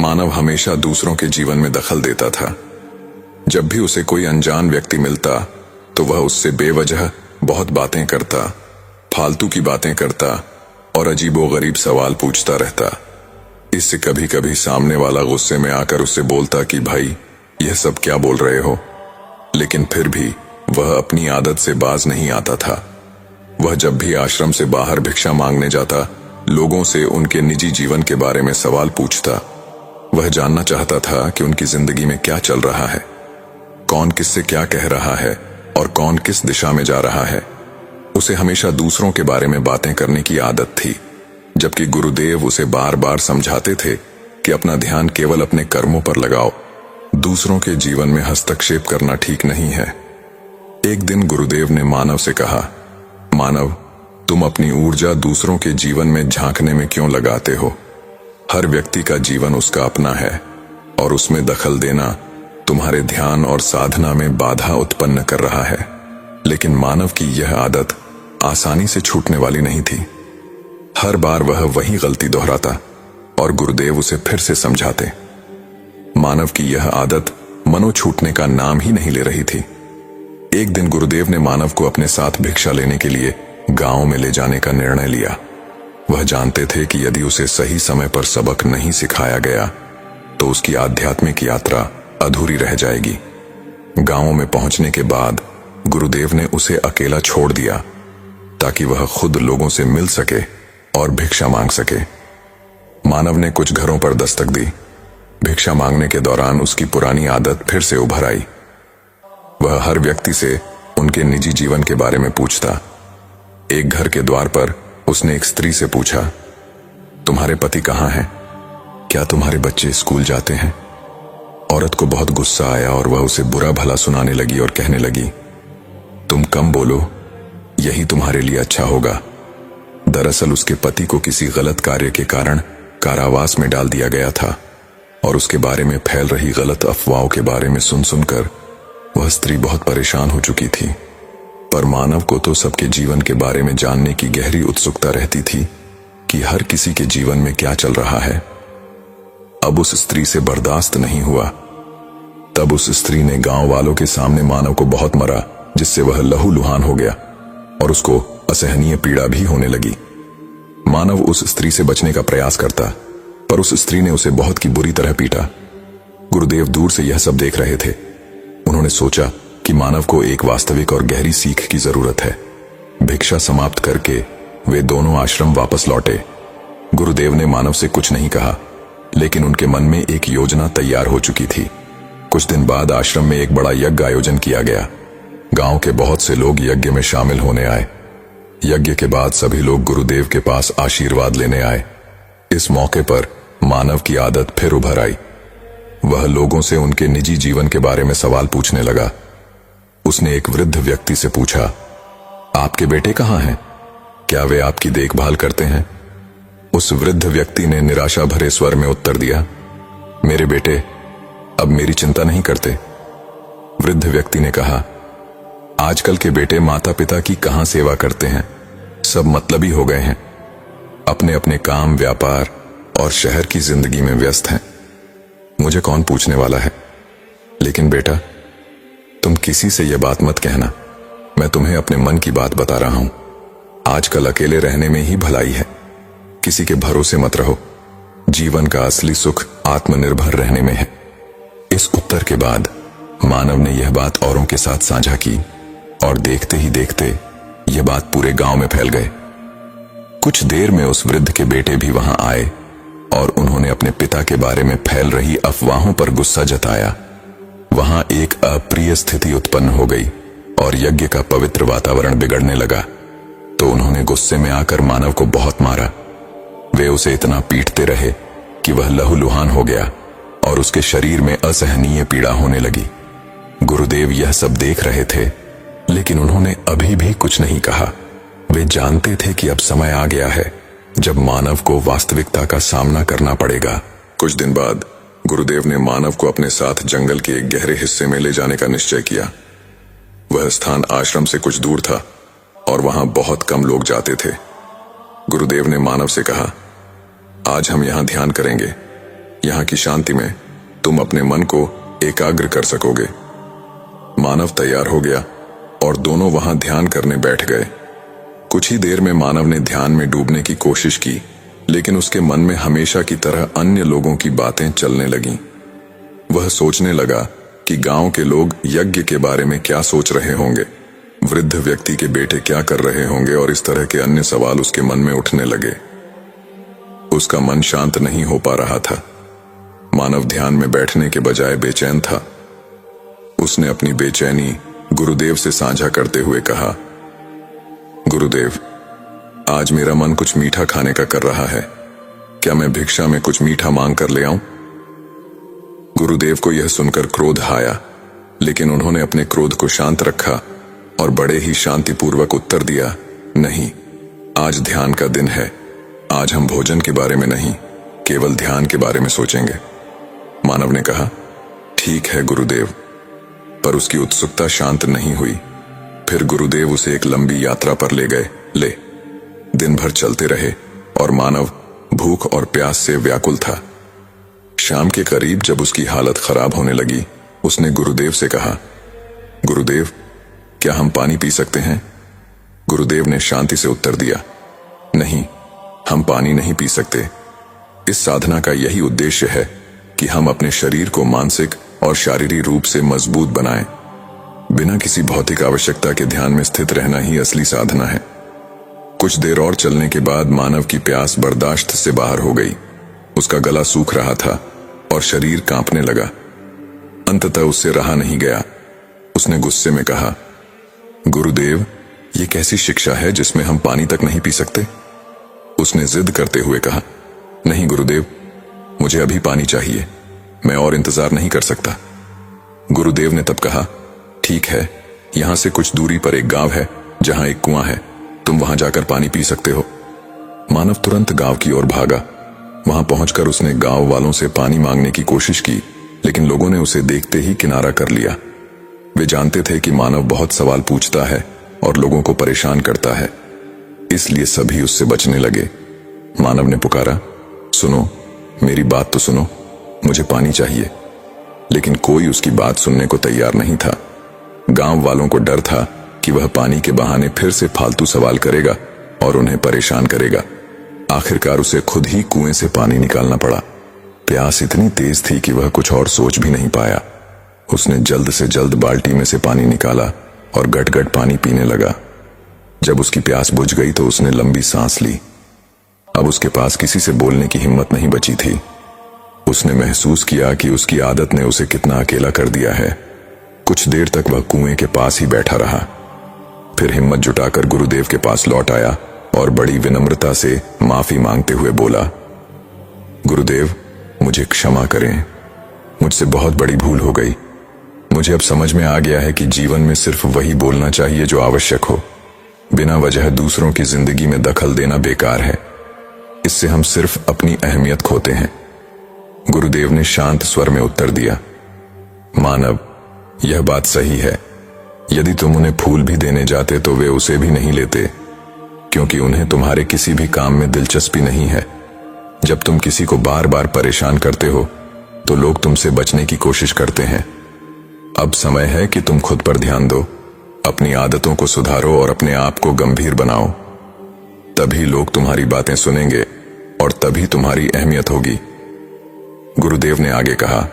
मानव हमेशा दूसरों के जीवन में दखल देता था। जब भी उसे कोई अनजान व्यक्ति मिलता तो वह उससे बेवजह बहुत बातें करता, फालतू की बातें करता और अजीबोगरीब सवाल पूछता रहता। इससे कभी कभी सामने वाला गुस्से में आकर उससे बोलता कि भाई यह सब क्या बोल रहे हो, लेकिन फिर भी वह अपनी आदत से बाज नहीं आता था। वह जब भी आश्रम से बाहर भिक्षा मांगने जाता, लोगों से उनके निजी जीवन के बारे में सवाल पूछता। वह जानना चाहता था कि उनकी जिंदगी में क्या चल रहा है, कौन किससे क्या कह रहा है और कौन किस दिशा में जा रहा है। उसे हमेशा दूसरों के बारे में बातें करने की आदत थी, जबकि गुरुदेव उसे बार बार समझाते थे कि अपना ध्यान केवल अपने कर्मों पर लगाओ, दूसरों के जीवन में हस्तक्षेप करना ठीक नहीं है। एक दिन गुरुदेव ने मानव से कहा, मानव, तुम अपनी ऊर्जा दूसरों के जीवन में झांकने में क्यों लगाते हो? हर व्यक्ति का जीवन उसका अपना है और उसमें दखल देना तुम्हारे ध्यान और साधना में बाधा उत्पन्न कर रहा है। लेकिन मानव की यह आदत आसानी से छूटने वाली नहीं थी। हर बार वह वही गलती दोहराता और गुरुदेव उसे फिर से समझाते। मानव की यह आदत मनो छूटने का नाम ही नहीं ले रही थी। एक दिन गुरुदेव ने मानव को अपने साथ भिक्षा लेने के लिए गांव में ले जाने का निर्णय लिया। वह जानते थे कि यदि उसे सही समय पर सबक नहीं सिखाया गया तो उसकी आध्यात्मिक यात्रा अधूरी रह जाएगी। गांव में पहुंचने के बाद गुरुदेव ने उसे अकेला छोड़ दिया ताकि वह खुद लोगों से मिल सके और भिक्षा मांग सके। मानव ने कुछ घरों पर दस्तक दी। भिक्षा मांगने के दौरान उसकी पुरानी आदत फिर से उभर आई। वह हर व्यक्ति से उनके निजी जीवन के बारे में पूछता। एक घर के द्वार पर उसने एक स्त्री से पूछा, तुम्हारे पति कहाँ हैं? क्या तुम्हारे बच्चे स्कूल जाते हैं? औरत को बहुत गुस्सा आया और वह उसे बुरा भला सुनाने लगी और कहने लगी, तुम कम बोलो, यही तुम्हारे लिए अच्छा होगा। दरअसल उसके पति को किसी गलत कार्य के कारण कारावास में डाल दिया गया था और उसके बारे में फैल रही गलत अफवाहों के बारे में सुन सुनकर वह स्त्री बहुत परेशान हो चुकी थी। पर मानव को तो सबके जीवन के बारे में जानने की गहरी उत्सुकता रहती थी कि हर किसी के जीवन में क्या चल रहा है। अब उस स्त्री से बर्दाश्त नहीं हुआ। तब उस स्त्री ने गांव वालों के सामने मानव को बहुत मरा, जिससे वह लहूलुहान हो गया और उसको असहनीय पीड़ा भी होने लगी। मानव उस स्त्री से बचने का प्रयास करता, पर उस स्त्री ने उसे बहुत की बुरी तरह पीटा। गुरुदेव दूर से यह सब देख रहे थे। उन्होंने सोचा कि मानव को एक वास्तविक और गहरी सीख की जरूरत है। भिक्षा समाप्त करके वे दोनों आश्रम वापस लौटे। गुरुदेव ने मानव से कुछ नहीं कहा, लेकिन उनके मन में एक योजना तैयार हो चुकी थी। कुछ दिन बाद आश्रम में एक बड़ा यज्ञ आयोजन किया गया। गांव के बहुत से लोग यज्ञ में शामिल होने आए। यज्ञ के बाद सभी लोग गुरुदेव के पास आशीर्वाद लेने आए। इस मौके पर मानव की आदत फिर उभर आई। वह लोगों से उनके निजी जीवन के बारे में सवाल पूछने लगा। उसने एक वृद्ध व्यक्ति से पूछा, आपके बेटे कहाँ हैं? क्या वे आपकी देखभाल करते हैं? उस वृद्ध व्यक्ति ने निराशा भरे स्वर में उत्तर दिया, मेरे बेटे अब मेरी चिंता नहीं करते। वृद्ध व्यक्ति ने कहा, आजकल के बेटे माता पिता की कहां सेवा करते हैं, सब मतलबी हो गए हैं, अपने अपने काम, व्यापार और शहर की जिंदगी में व्यस्त हैं। मुझे कौन पूछने वाला है? लेकिन बेटा, तुम किसी से यह बात मत कहना। मैं तुम्हें अपने मन की बात बता रहा हूं। आजकल अकेले रहने में ही भलाई है। किसी के भरोसे मत रहो। जीवन का असली सुख आत्मनिर्भर रहने में है। इस उत्तर के बाद मानव ने यह बात औरों के साथ साझा की और देखते ही देखते यह बात पूरे गांव में फैल गए। कुछ देर में उस वृद्ध के बेटे भी वहां आए और उन्होंने अपने पिता के बारे में फैल रही अफवाहों पर गुस्सा जताया। वहां एक अप्रिय स्थिति उत्पन्न हो गई और यज्ञ का पवित्र वातावरण बिगड़ने लगा। तो उन्होंने गुस्से में आकर मानव को बहुत मारा। वे उसे इतना पीटते रहे कि वह लहूलुहान हो गया और उसके शरीर में असहनीय पीड़ा होने लगी। गुरुदेव यह सब देख रहे थे, लेकिन उन्होंने अभी भी कुछ नहीं कहा। वे जानते थे कि अब समय आ गया है जब मानव को वास्तविकता का सामना करना पड़ेगा। कुछ दिन बाद गुरुदेव ने मानव को अपने साथ जंगल के एक गहरे हिस्से में ले जाने का निश्चय किया। वह स्थान आश्रम से कुछ दूर था और वहां बहुत कम लोग जाते थे। गुरुदेव ने मानव से कहा, आज हम यहां ध्यान करेंगे। यहां की शांति में तुम अपने मन को एकाग्र कर सकोगे। मानव तैयार हो गया और दोनों वहां ध्यान करने बैठ गए। कुछ ही देर में मानव ने ध्यान में डूबने की कोशिश की, लेकिन उसके मन में हमेशा की तरह अन्य लोगों की बातें चलने लगीं। वह सोचने लगा कि गांव के लोग यज्ञ के बारे में क्या सोच रहे होंगे, वृद्ध व्यक्ति के बेटे क्या कर रहे होंगे, और इस तरह के अन्य सवाल उसके मन में उठने लगे। उसका मन शांत नहीं हो पा रहा था। मानव ध्यान में बैठने के बजाय बेचैन था। उसने अपनी बेचैनी गुरुदेव से साझा करते हुए कहा, गुरुदेव, आज मेरा मन कुछ मीठा खाने का कर रहा है। क्या मैं भिक्षा में कुछ मीठा मांग कर ले आऊं? गुरुदेव को यह सुनकर क्रोध आया, लेकिन उन्होंने अपने क्रोध को शांत रखा और बड़े ही शांतिपूर्वक उत्तर दिया, नहीं, आज ध्यान का दिन है। आज हम भोजन के बारे में नहीं, केवल ध्यान के बारे में सोचेंगे। मानव ने कहा, ठीक है गुरुदेव, पर उसकी उत्सुकता शांत नहीं हुई। फिर गुरुदेव उसे एक लंबी यात्रा पर ले गए। दिन भर चलते रहे और मानव भूख और प्यास से व्याकुल था। शाम के करीब जब उसकी हालत खराब होने लगी, उसने गुरुदेव से कहा, गुरुदेव, क्या हम पानी पी सकते हैं? गुरुदेव ने शांति से उत्तर दिया, नहीं, हम पानी नहीं पी सकते। इस साधना का यही उद्देश्य है कि हम अपने शरीर को मानसिक और शारीरिक रूप से मजबूत बनाएं। बिना किसी भौतिक आवश्यकता के ध्यान में स्थित रहना ही असली साधना है। कुछ देर और चलने के बाद मानव की प्यास बर्दाश्त से बाहर हो गई। उसका गला सूख रहा था और शरीर कांपने लगा। अंततः उससे रहा नहीं गया। उसने गुस्से में कहा, गुरुदेव, ये कैसी शिक्षा है जिसमें हम पानी तक नहीं पी सकते? उसने जिद करते हुए कहा, नहीं गुरुदेव, मुझे अभी पानी चाहिए, मैं और इंतजार नहीं कर सकता। गुरुदेव ने तब कहा, ठीक है, यहां से कुछ दूरी पर एक गांव है जहां एक कुआं है, तुम वहां जाकर पानी पी सकते हो। मानव तुरंत गांव की ओर भागा। वहां पहुंचकर उसने गांव वालों से पानी मांगने की कोशिश की, लेकिन लोगों ने उसे देखते ही किनारा कर लिया। वे जानते थे कि मानव बहुत सवाल पूछता है और लोगों को परेशान करता है, इसलिए सभी उससे बचने लगे। मानव ने पुकारा, सुनो, मेरी बात तो सुनो, मुझे पानी चाहिए। लेकिन कोई उसकी बात सुनने को तैयार नहीं था। गांव वालों को डर था कि वह पानी के बहाने फिर से फालतू सवाल करेगा और उन्हें परेशान करेगा। आखिरकार उसे खुद ही कुएं से पानी निकालना पड़ा। प्यास इतनी तेज थी कि वह कुछ और सोच भी नहीं पाया। उसने जल्द से जल्द बाल्टी में से पानी निकाला और गट-गट पानी पीने लगा। जब उसकी प्यास बुझ गई तो उसने लंबी सांस ली। अब उसके पास किसी से बोलने की हिम्मत नहीं बची थी। उसने महसूस किया कि उसकी आदत ने उसे कितना अकेला कर दिया है। कुछ देर तक वह कुएं के पास ही बैठा रहा। फिर हिम्मत जुटाकर गुरुदेव के पास लौट आया और बड़ी विनम्रता से माफी मांगते हुए बोला, गुरुदेव, मुझे क्षमा करें, मुझसे बहुत बड़ी भूल हो गई। मुझे अब समझ में आ गया है कि जीवन में सिर्फ वही बोलना चाहिए जो आवश्यक हो। बिना वजह दूसरों की जिंदगी में दखल देना बेकार है। इससे हम सिर्फ अपनी अहमियत खोते हैं। गुरुदेव ने शांत स्वर में उत्तर दिया, मानव, यह बात सही है। यदि तुम उन्हें फूल भी देने जाते तो वे उसे भी नहीं लेते, क्योंकि उन्हें तुम्हारे किसी भी काम में दिलचस्पी नहीं है। जब तुम किसी को बार बार परेशान करते हो तो लोग तुमसे बचने की कोशिश करते हैं। अब समय है कि तुम खुद पर ध्यान दो, अपनी आदतों को सुधारो और अपने आप को गंभीर बनाओ। तभी लोग तुम्हारी बातें सुनेंगे और तभी तुम्हारी अहमियत होगी। गुरुदेव ने आगे कहा,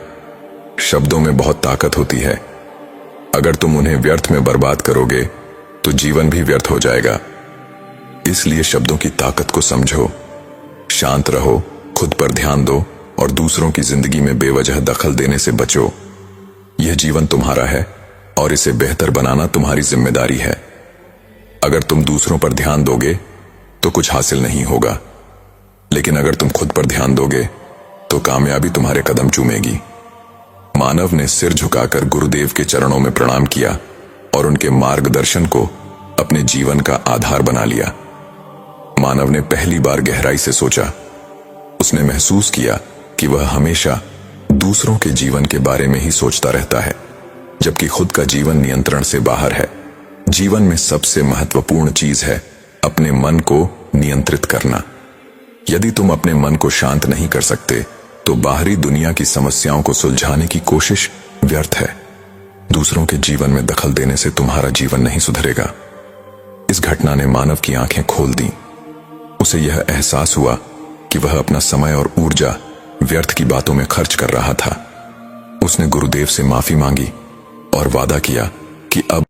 शब्दों में बहुत ताकत होती है। अगर तुम उन्हें व्यर्थ में बर्बाद करोगे तो जीवन भी व्यर्थ हो जाएगा। इसलिए शब्दों की ताकत को समझो, शांत रहो, खुद पर ध्यान दो और दूसरों की जिंदगी में बेवजह दखल देने से बचो। यह जीवन तुम्हारा है और इसे बेहतर बनाना तुम्हारी जिम्मेदारी है। अगर तुम दूसरों पर ध्यान दोगे तो कुछ हासिल नहीं होगा, लेकिन अगर तुम खुद पर ध्यान दोगे तो कामयाबी तुम्हारे कदम चूमेगी। मानव ने सिर झुकाकर गुरुदेव के चरणों में प्रणाम किया और उनके मार्गदर्शन को अपने जीवन का आधार बना लिया। मानव ने पहली बार गहराई से सोचा। उसने महसूस किया कि वह हमेशा दूसरों के जीवन के बारे में ही सोचता रहता है, जबकि खुद का जीवन नियंत्रण से बाहर है। जीवन में सबसे महत्वपूर्ण चीज है अपने मन को नियंत्रित करना। यदि तुम अपने मन को शांत नहीं कर सकते तो बाहरी दुनिया की समस्याओं को सुलझाने की कोशिश व्यर्थ है। दूसरों के जीवन में दखल देने से तुम्हारा जीवन नहीं सुधरेगा। इस घटना ने मानव की आंखें खोल दी। उसे यह एहसास हुआ कि वह अपना समय और ऊर्जा व्यर्थ की बातों में खर्च कर रहा था। उसने गुरुदेव से माफी मांगी और वादा किया कि अब